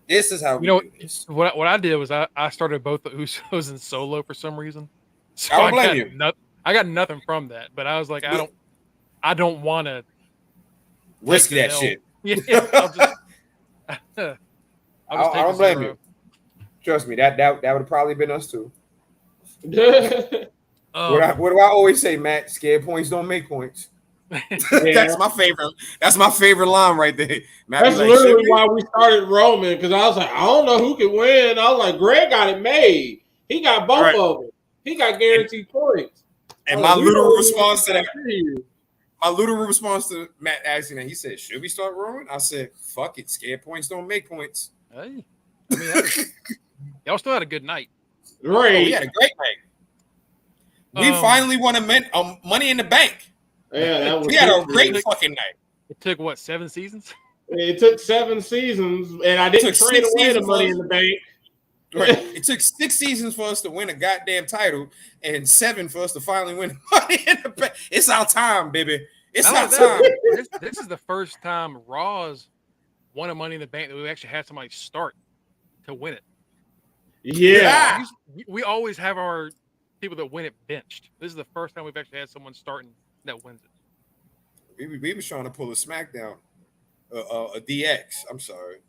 This is how we do this. What I did was I started both the Usos and Solo for some reason. So I don't blame you. I got nothing from that, but I was like, I don't want to risk that shit. Yeah, I don't blame you. Trust me, that would have probably been us too. What do I always say, Matt? Scared points don't make points. That's my favorite. That's my favorite line right there. Matt, that's literally why we started Roman, because I was like, I don't know who can win. I was like, Greg got it made. He got both of them. He got guaranteed points. And my literal response to that, Matt asking that, he said, "Should we start Roman?" I said, "Fuck it, scared points don't make points." Hey, I mean, y'all still had a good night. Right. Oh, we had a great night. We finally won a Money in the Bank. Yeah, we had a great fucking night. It took what, 7 seasons? It took 7 seasons, and I didn't trade away the Money in the Bank. Right. It took 6 seasons for us to win a goddamn title, and 7 for us to finally win Money in the Bank. It's our time, baby. It's our time. This is the first time Raw's won a Money in the Bank that we actually had somebody start to win it. Yeah. We always have our people that win it benched. This is the first time we've actually had someone starting that wins it. We was trying to pull a SmackDown, a DX. I'm sorry.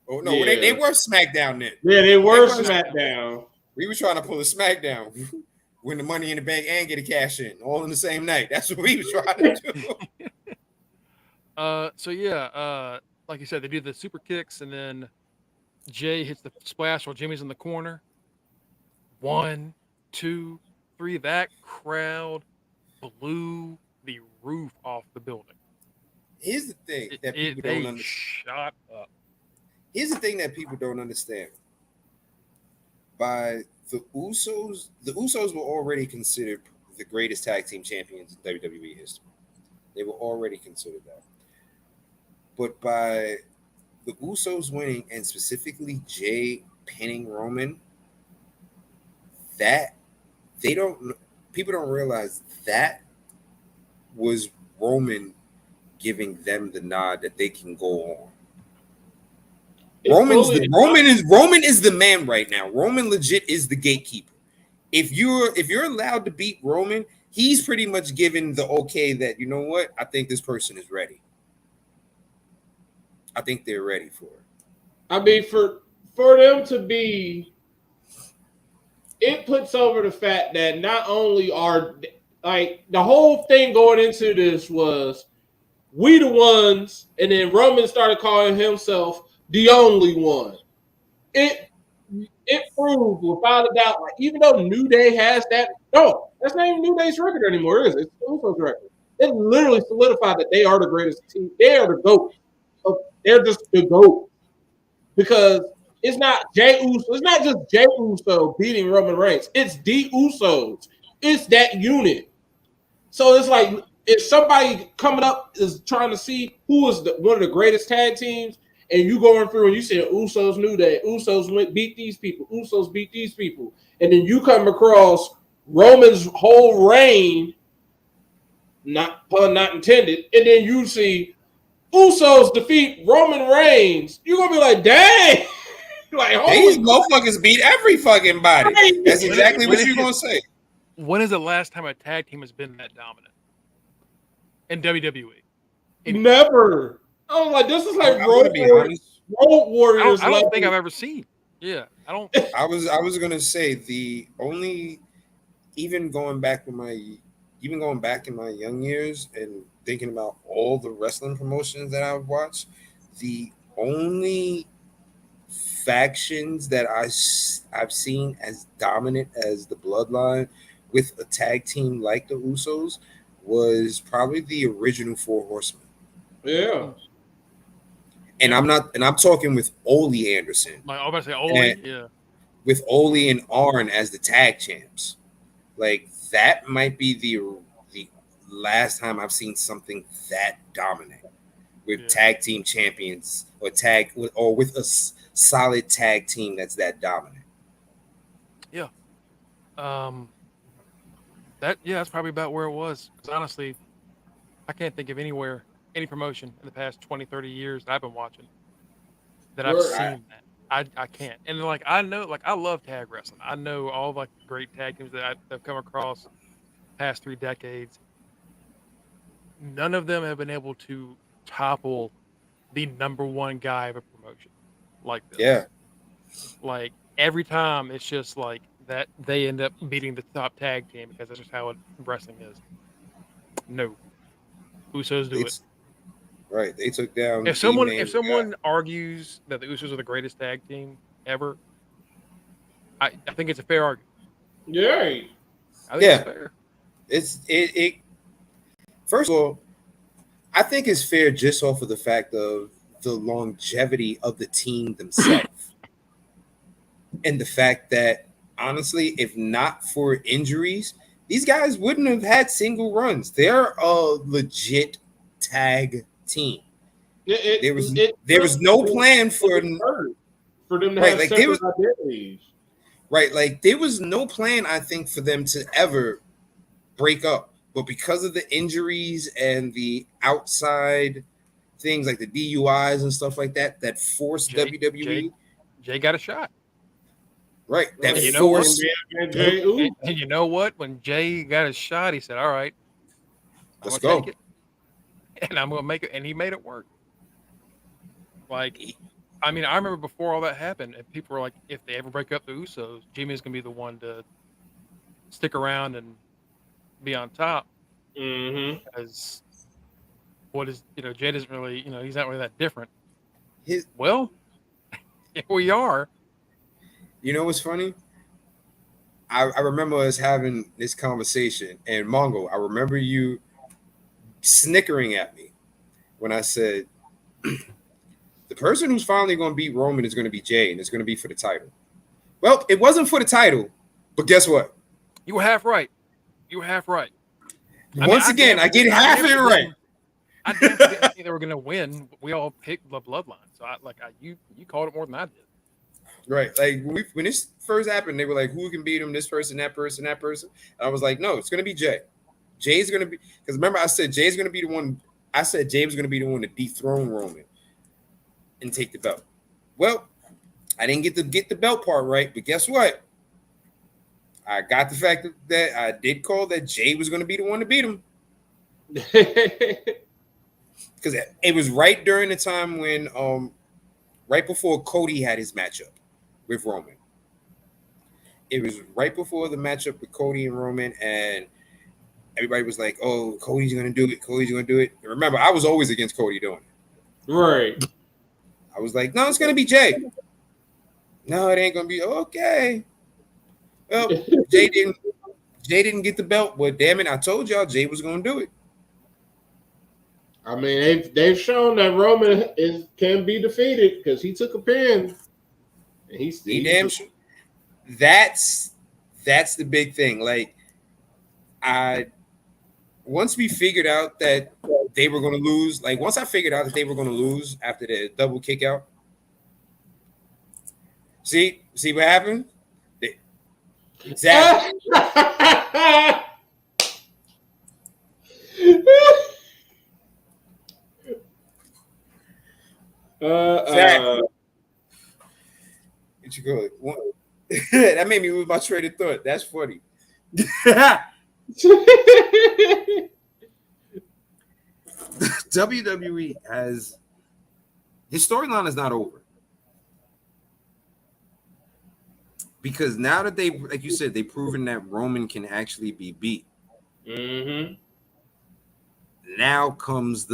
Oh no, they were SmackDown then. Yeah, they were SmackDown. We were trying to pull a SmackDown, win the Money in the Bank and get a cash in all in the same night. That's what we were trying to do. So yeah, like you said, they do the super kicks, and then Jay hits the splash while Jimmy's in the corner. 1, 2, 3. That crowd blew the roof off the building. Here's the thing that people don't understand. Shot up. Here's the thing that people don't understand. By the Usos were already considered the greatest tag team champions in WWE history. They were already considered that. But by the Usos winning, and specifically Jay pinning Roman, that people don't realize that was Roman giving them the nod that they can go on. Roman is the man right now. Roman legit is the gatekeeper. If you're allowed to beat Roman, he's pretty much given the okay that, you know what, I think this person is ready. I think they're ready for it. I mean, for them to be, it puts over the fact that not only are, like, the whole thing going into this was we the ones, and then Roman started calling himself the only one. It proved without a doubt, like, even though New Day has that, no, that's not even New Day's record anymore, is it? It's Uso's record. It literally solidified that they are the greatest team. They are the GOAT. They're just the GOAT. Because it's not Jey Uso. It's not just Jey Uso beating Roman Reigns. It's the Usos. It's that unit. So it's like, if somebody coming up is trying to see who is one of the greatest tag teams, and you going through and you say Usos, New Day, Usos beat these people, Usos beat these people, and then you come across Roman's whole reign, not pun not intended, and then you see Usos defeat Roman Reigns, you're gonna be like, dang. Like, these motherfuckers beat every fucking body. That's exactly what you're gonna say. When is the last time a tag team has been that dominant in WWE? Never. I was like, this is like Road Warriors. I don't think I've ever seen. Yeah, I don't. I was gonna say the only, even going back in my young years and thinking about all the wrestling promotions that I've watched, the only factions that I've seen as dominant as the Bloodline with a tag team like the Usos was probably the original Four Horsemen. Yeah. And I'm talking with Ole Anderson. I was about to say Ole, yeah. With Ole and Arn as the tag champs. Like, that might be the last time I've seen something that dominant with tag team champions or with a solid tag team that's that dominant. Yeah. That's probably about where it was. Because honestly, I can't think of any promotion in the past 20, 30 years that I've been watching that I've seen that. I can't. And like, I know, like, I love tag wrestling. I know all like great tag teams that I've come across the past 3 decades. None of them have been able to topple the number one guy of a promotion like this. Yeah. Like, every time it's just like that they end up beating the top tag team because that's just how wrestling is. No. Usos do it. Right. They took down. If someone argues that the Usos are the greatest tag team ever, I think it's a fair argument. Yeah. I think it's fair. it. First of all, I think it's fair just off of the fact of the longevity of the team themselves, and the fact that honestly, if not for injuries, these guys wouldn't have had single runs. They're a legit tag team. There was no plan for them to have separate identities. Right, like there was no plan, I think, for them to ever break up. But because of the injuries and the outside things like the DUIs and stuff like that, that forced WWE. Jay got a shot. Right. That and forced. And you know what? When Jay got a shot, he said, "All right, let's go. Take it, and I'm gonna make it." And he made it work. Like, I mean, I remember before all that happened, and people were like, "If they ever break up the Usos, Jimmy's gonna be the one to stick around and be on top." Because Jay doesn't really, he's not really that different. Well, here we are. You know what's funny? I remember us having this conversation, and Mongo, I remember you snickering at me when I said the person who's finally going to beat Roman is going to be Jay, and it's going to be for the title. Well, it wasn't for the title, but guess what? You were half right. Once again, I get half it right. I didn't think they were going to win. We all picked the Bloodline, so you called it more than I did. Right, like when this first happened, they were like, "Who can beat him? This person, that person, that person." And I was like, "No, it's going to be Jay. Jay's going to be." Because remember, I said Jay's going to be the one. I said Jay was going to be the one to dethrone Roman and take the belt. Well, I didn't get the belt part right, but guess what? I got the fact that I did call that Jay was going to be the one to beat him. Because it was right during the time when, right before Cody had his matchup with Roman. It was right before the matchup with Cody and Roman, and everybody was like, "Oh, Cody's going to do it. Cody's going to do it." And remember, I was always against Cody doing it. Right. I was like, "No, it's going to be Jay." No, it ain't going to be okay. Well, Jay didn't get the belt, but damn it, I told y'all Jay was going to do it. I mean, they've shown that Roman can be defeated because he took a pin. And he damn sure. That's the big thing. Like, once we figured out that they were going to lose, like once I figured out that they were going to lose after the double kick out. See what happened? Exactly. Exactly. What you call it? That made me lose my train of thought. That's funny. WWE has his storyline is not over. Because now that they, like you said, they've proven that Roman can actually be beat. Now comes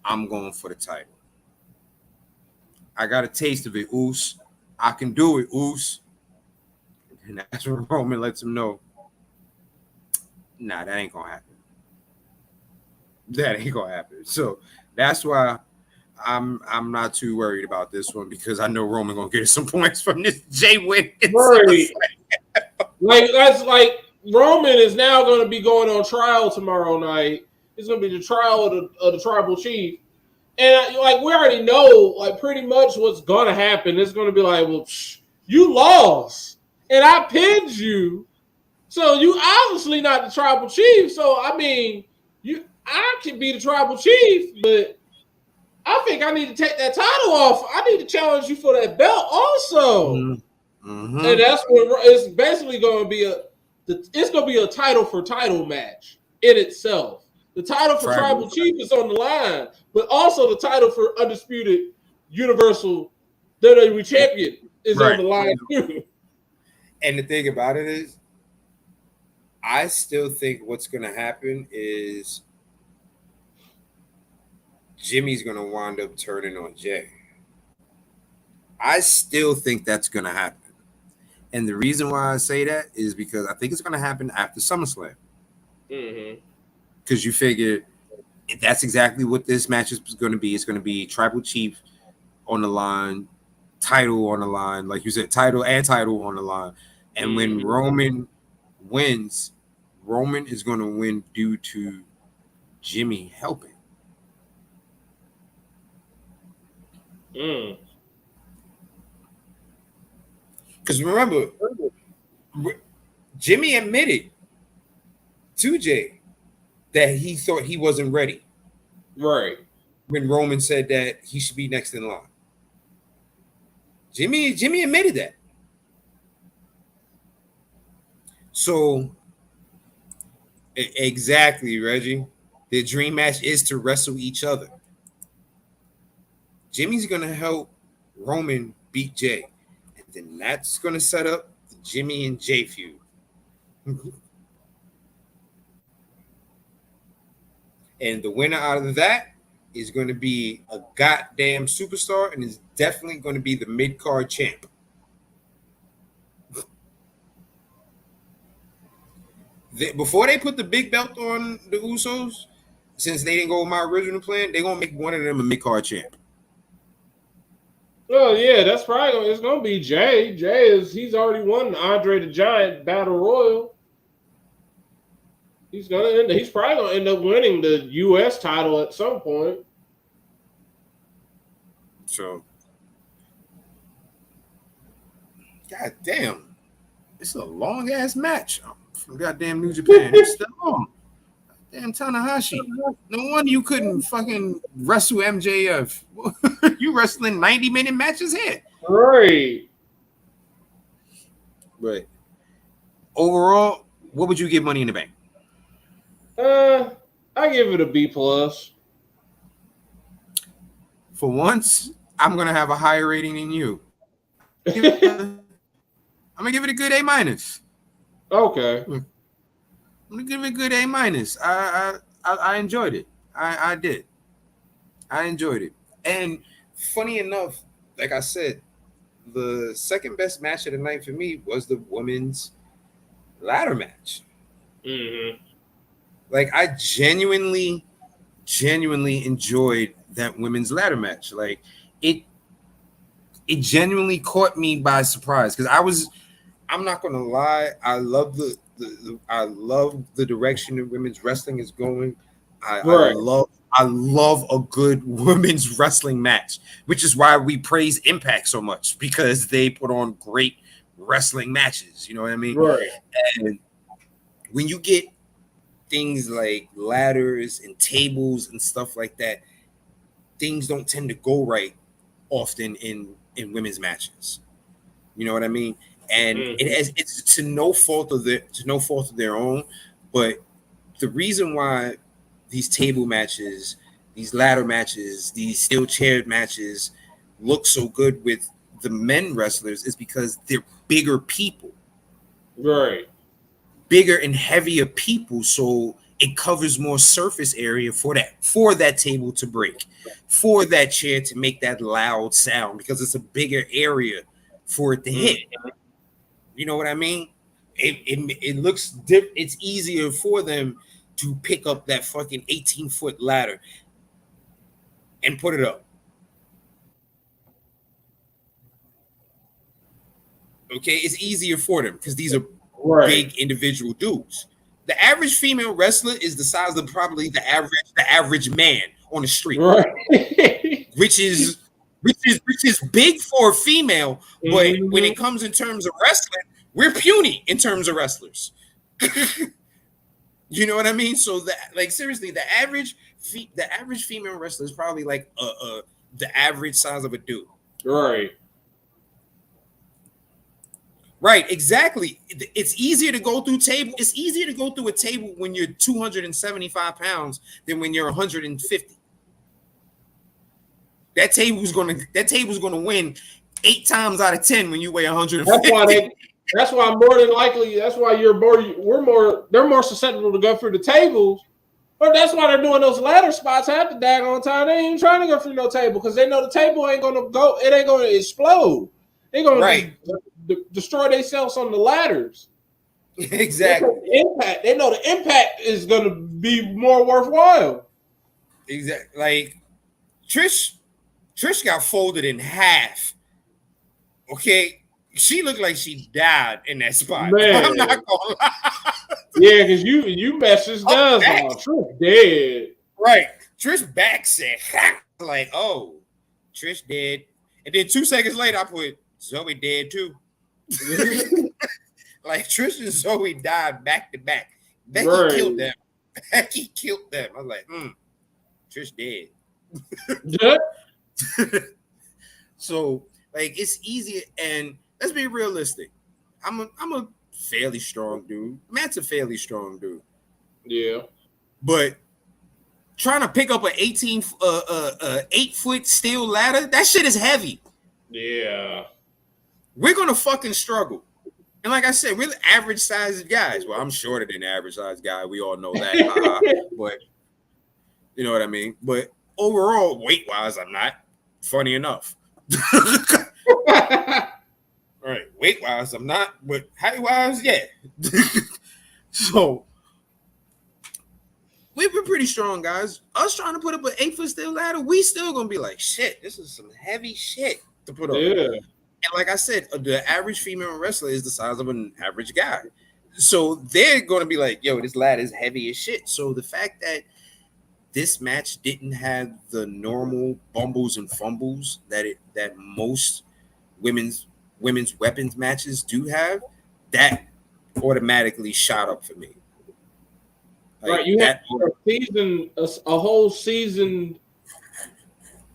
I'm going for the title. I got a taste of it, Oos. I can do it, Oos. And that's when Roman lets him know, nah, that ain't gonna happen. That ain't gonna happen. So that's why I'm not too worried about this one, because I know Roman gonna get some points from this Jay win. Right. like Roman is now gonna be going on trial tomorrow night. It's gonna be the trial of the tribal chief. And we already know, pretty much what's gonna happen. It's gonna be like, well, you lost, and I pinned you, so you obviously not the tribal chief. So I mean, I can be the tribal chief, but I think I need to take that title off. I need to challenge you for that belt also. And that's what it's basically going to be it's going to be a title for title match in itself. The title for tribal chief is on the line, but also the title for undisputed universal WWE champion is on the line too. And the thing about it is, I still think what's going to happen is Jimmy's going to wind up turning on Jay. I still think that's going to happen. And the reason why I say that is because I think it's going to happen after SummerSlam. Because you figure that's exactly what this match is going to be. It's going to be Tribal Chief on the line, title on the line, like you said, title on the line. And when Roman wins, Roman is going to win due to Jimmy helping. Because remember, Jimmy admitted to Jay that he thought he wasn't ready. Right. When Roman said that he should be next in line. Jimmy admitted that. So, exactly, Reggie. The dream match is to wrestle each other. Jimmy's going to help Roman beat Jay. And then that's going to set up the Jimmy and Jay feud. And the winner out of that is going to be a goddamn superstar and is definitely going to be the mid-card champ. Before they put the big belt on the Usos, since they didn't go with my original plan, they're going to make one of them a mid-card champ. Oh, yeah, that's probably it's going to be Jay. He's already won the Andre the Giant Battle Royal. He's probably going to end up winning the U.S. title at some point. So, god damn, it's a long ass match from goddamn New Japan. It's still long. Damn Tanahashi. No wonder you couldn't fucking wrestle MJF. You wrestling 90-minute matches here. Right. But overall, what would you give Money in the Bank? I give it a B+. For once, I'm gonna have a higher rating than you. I'm gonna give it a good A-. Okay. I'm gonna give it a good A-. I enjoyed it. I did. I enjoyed it. And funny enough, like I said, the second best match of the night for me was the women's ladder match. Like I genuinely enjoyed that women's ladder match. Like it genuinely caught me by surprise because I'm not gonna lie, I love I love the direction that women's wrestling is going. I love a good women's wrestling match, which is why we praise Impact so much because they put on great wrestling matches. You know what I mean? Right. And when you get things like ladders and tables and stuff like that, things don't tend to go right often in women's matches. You know what I mean? And it's to no fault of their own, but the reason why these table matches, these ladder matches, these steel chair matches look so good with the men wrestlers is because they're bigger people. Right. Bigger and heavier people, so it covers more surface area for that table to break, for that chair to make that loud sound because it's a bigger area for it to hit. You know what I mean? It looks it's easier for them to pick up that fucking 18-foot ladder and put it up. Okay, it's easier for them because these are big individual dudes. The average female wrestler is the size of probably the average man on the street, which is big for a female. But when it comes in terms of wrestling, we're puny in terms of wrestlers. You know what I mean? So that, like, seriously, the average female wrestler is probably like the average size of a dude. Right, exactly. It's easier to go through table. It's easier to go through a table when you're 275 pounds than when you're 150. That table's gonna win 8 times out of 10 when you weigh 150. That's why more than likely. That's why they're more susceptible to go through the tables. But that's why they're doing those ladder spots half the daggone time. They ain't even trying to go through no table because they know the table ain't gonna go. It ain't gonna explode. They're gonna destroy themselves on the ladders. Exactly. They know the impact is going to be more worthwhile. Exactly. Like Trish got folded in half. Okay, she looked like she died in that spot. Man. I'm not gonna lie. Yeah, because you messaged us on Trish dead. Right. Trish back said like, oh, Trish dead. And then 2 seconds later, I put Zoe dead too. Like Trish and Zoe died back to back. Becky killed them. Becky killed them. I was like, Trish dead. So like it's easier, and let's be realistic. I'm a fairly strong dude. Matt's a fairly strong dude. Yeah. But trying to pick up an 8-foot steel ladder, that shit is heavy. Yeah. We're gonna fucking struggle. And like I said, we're the average sized guys. Well, I'm shorter than the average sized guy. We all know that. But you know what I mean? But overall, weight wise, I'm not. Funny enough. All right, weight wise, I'm not, but height wise, yeah. So we're pretty strong, guys. Us trying to put up an 8-foot steel ladder, we still gonna be like, shit, this is some heavy shit to put up. Yeah. And like I said, the average female wrestler is the size of an average guy. So they're gonna be like, yo, this ladder is heavy as shit. So the fact that this match didn't have the normal bumbles and fumbles that most women's weapons matches do have, that automatically shot up for me. Like right, you have a whole season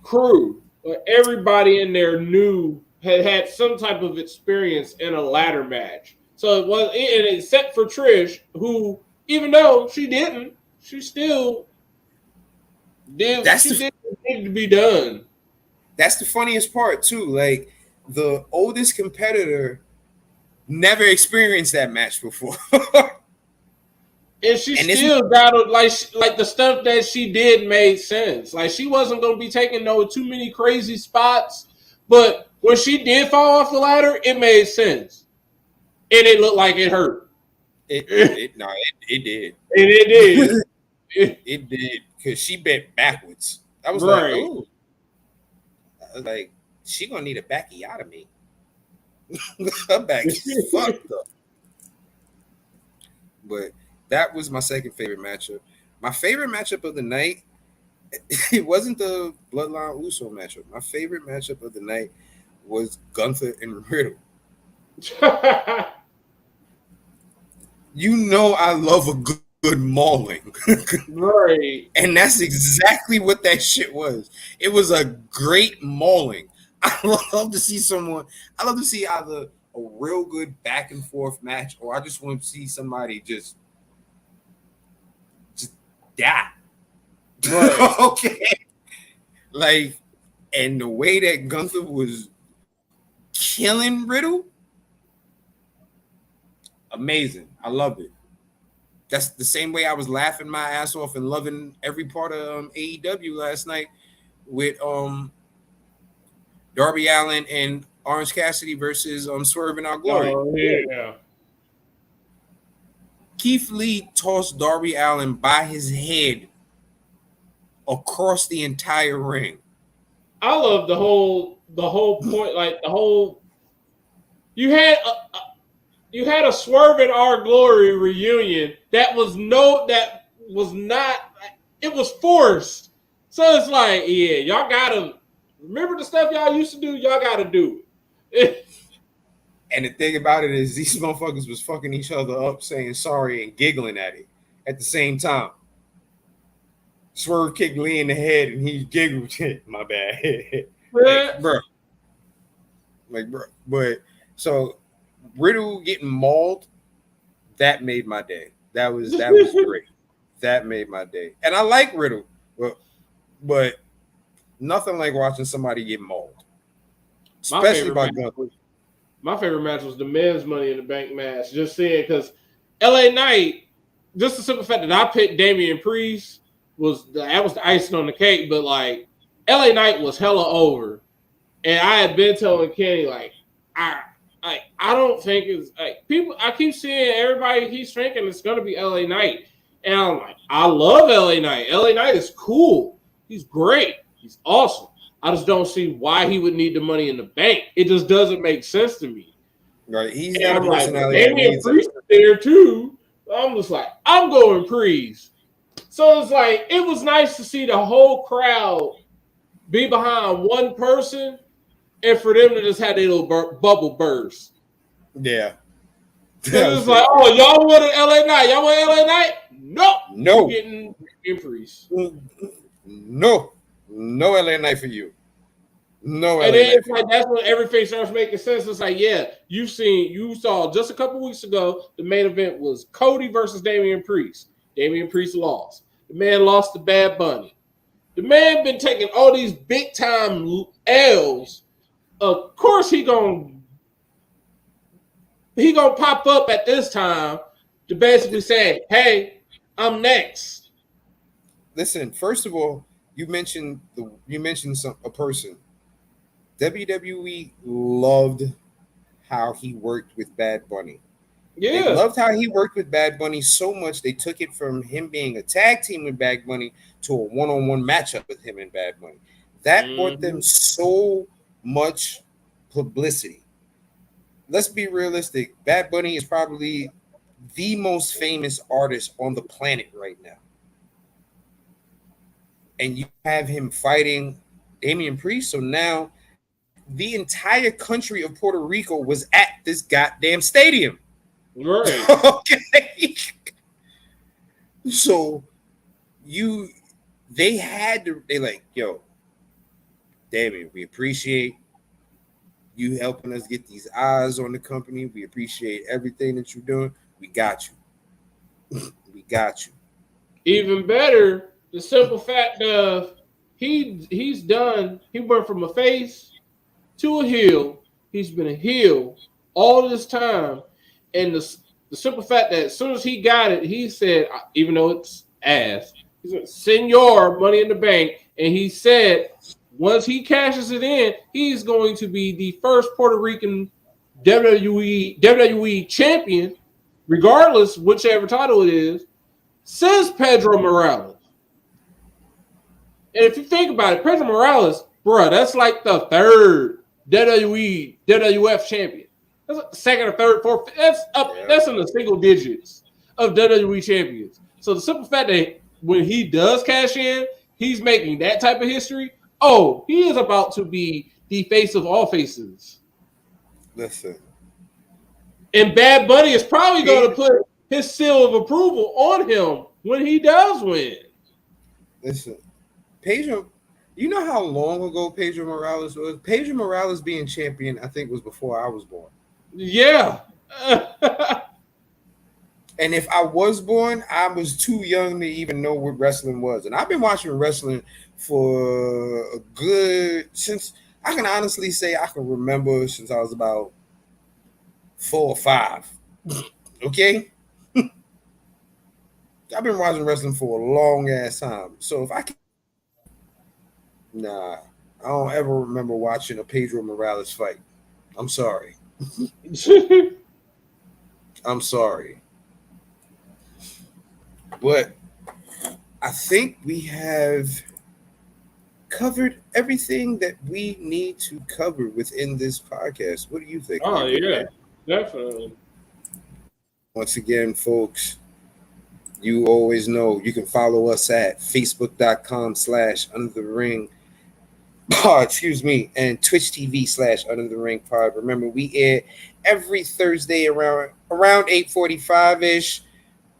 crew. Everybody in there had some type of experience in a ladder match. So it was, and except for Trish, who even though she didn't, she still did. Did what needed to be done. That's the funniest part too. Like the oldest competitor never experienced that match before. And still got like the stuff that she did made sense. Like she wasn't going to be taking too many crazy spots, but when she did fall off the ladder, it made sense, and it looked like it hurt. It did. And it did. It did because she bent backwards. I was right. Like, ooh. I was like, she gonna need a backiotomy. Her back is fucked up. But that was my second favorite matchup. My favorite matchup of the night, it wasn't the Bloodline Uso matchup. My favorite matchup of the night was Gunther and Riddle. You know I love a good mauling. Right. And that's exactly what that shit was. It was a great mauling. I love to see either a real good back and forth match, or I just want to see somebody just die. Right. Okay. Like, and the way that Gunther was killing Riddle, amazing. I loved it. That's the same way I was laughing my ass off and loving every part of AEW last night with Darby Allin and Orange Cassidy versus Swerve in Our Glory. Oh, yeah. Keith Lee tossed Darby Allin by his head across the entire ring. I love the whole point, like the whole. You had a Swerve in Our Glory reunion that was not. It was forced. So it's like, yeah, y'all gotta remember the stuff y'all used to do. Y'all gotta do it. And the thing about it is, these motherfuckers was fucking each other up, saying sorry and giggling at it at the same time. Swerve kicked Lee in the head, and he giggled. My bad, bro. But so Riddle getting mauled, that made my day. That was great. That made my day. And I like Riddle, but nothing like watching somebody get mauled, especially by Gunther. My favorite match was the men's Money in the Bank match. Just saying, because LA Knight, just the simple fact that I picked Damian Priest was the icing on the cake. But like LA Knight was hella over, and I had been telling Kenny like I don't think it's like people. I keep seeing everybody keeps thinking it's gonna be LA Knight, and I'm like, I love LA Knight. LA Knight is cool. He's great. He's awesome. I just don't see why he would need the money in the bank. It just doesn't make sense to me. Right? He's and not I'm a personality. Like, Damian Priest is there too. I'm just like, I'm going Priest. So it's like it was nice to see the whole crowd be behind one person, and for them to just have their little bubble burst. Yeah. It's like, oh, y'all want an LA Knight? Y'all want LA Knight? Nope. No. You're getting Priest. No LA Knight for you. No, and then it's like that's when everything starts making sense. It's like, yeah, you saw just a couple weeks ago, the main event was Cody versus Damian Priest. Damian Priest lost. The man lost to Bad Bunny. The man been taking all these big time L's. Of course, he gonna pop up at this time to basically say, "Hey, I'm next." Listen, first of all, you mentioned a person. WWE loved how he worked with Bad Bunny. Yeah. They loved how he worked with Bad Bunny so much they took it from him being a tag team with Bad Bunny to a one-on-one matchup with him and Bad Bunny. That brought them so much publicity. Let's be realistic. Bad Bunny is probably the most famous artist on the planet right now. And you have him fighting Damian Priest. So now the entire country of Puerto Rico was at this goddamn stadium. Right. Okay. So they like, yo, Damian, we appreciate you helping us get these eyes on the company. We appreciate everything that you're doing. We got you. We got you. Even better, the simple fact of he went from a face to a heel. He's been a heel all this time. And the simple fact that as soon as he got it, he said, even though it's ass, he said, Senor, Money in the Bank. And he said, once he cashes it in, he's going to be the first Puerto Rican WWE champion, regardless whichever title it is, since Pedro Morales. And if you think about it, Pedro Morales, bro, that's like the third WWF champion. That's like the second or third, fourth. That's up. That's in the single digits of WWE champions. So the simple fact that when he does cash in, he's making that type of history. Oh, he is about to be the face of all faces. Listen. And Bad Bunny is probably going to put his seal of approval on him when he does win. Listen, Pedro, you know how long ago Pedro Morales was? Pedro Morales being champion, I think, was before I was born. Yeah. And if I was born, I was too young to even know what wrestling was. And I've been watching wrestling for a good, since I can honestly say I can remember since I was about 4 or 5. Okay? I've been watching wrestling for a long ass time. So if I can, I don't ever remember watching a Pedro Morales fight. I'm sorry. I'm sorry. But I think we have covered everything that we need to cover within this podcast. What do you think? Oh, yeah, definitely. Once again, folks, you always know you can follow us at facebook.com/under the ring pod, and Twitch TV/under the ring pod. Remember, we air every Thursday around 8:45-ish,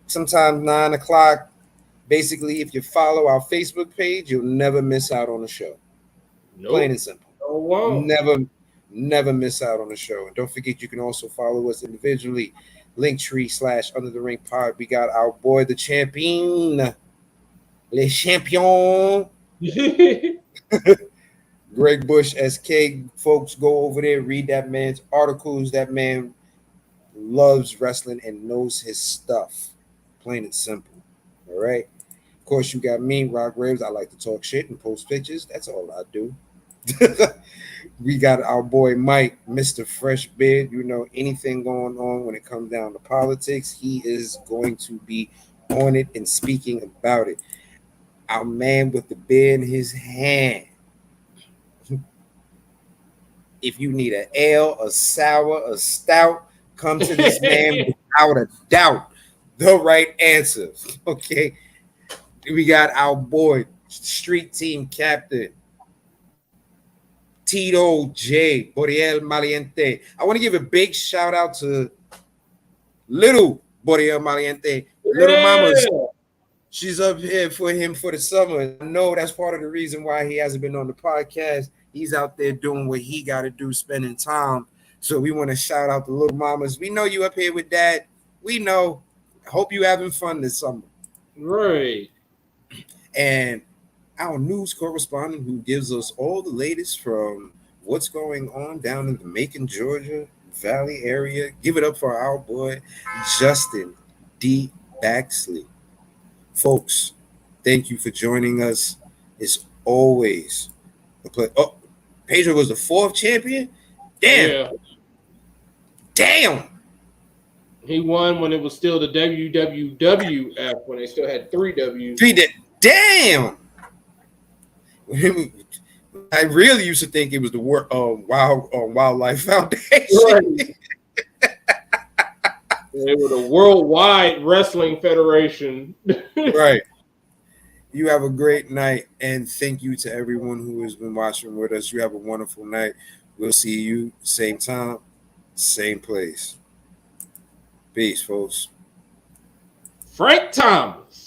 sometimes 9 o'clock. Basically, if you follow our Facebook page, you'll never miss out on the show. Nope. Plain and simple. Oh, wow. Never miss out on the show. And don't forget, you can also follow us individually. Linktree/under the ring pod. We got our boy, the champion, le champion, Greg Bush SK. Folks, go over there, read that man's articles. That man loves wrestling and knows his stuff. Plain and simple. All right. Of course, you got me, Rock Graves. I like to talk shit and post pictures. That's all I do. We got our boy Mike, Mr. Fresh Beard. You know, anything going on when it comes down to politics, he is going to be on it and speaking about it. Our man with the beer in his hand. If you need an ale, a sour, a stout, come to this man without a doubt. The right answer. Okay. We got our boy, street team captain, Tito J. Boriel Maliente. I want to give a big shout out to little Boriel Maliente. Little Mama's. She's up here for him for the summer. I know that's part of the reason why he hasn't been on the podcast. He's out there doing what he got to do, spending time. So we want to shout out the little mamas. We know you up here with Dad. We know. Hope you having fun this summer. Right. And our news correspondent who gives us all the latest from what's going on down in the Macon, Georgia Valley area. Give it up for our boy, Justin D. Baxley. Folks, thank you for joining us. It's always a pleasure. Oh, Pedro was the 4th champion? Damn. Yeah. Damn. He won when it was still the WWF, when they still had 3 Ws. Damn. I really used to think it was the Wildlife Foundation. Right. They were the Worldwide Wrestling Federation. Right. You have a great night, and thank you to everyone who has been watching with us. You have a wonderful night. We'll see you same time, same place. Peace, folks. Frank Thomas.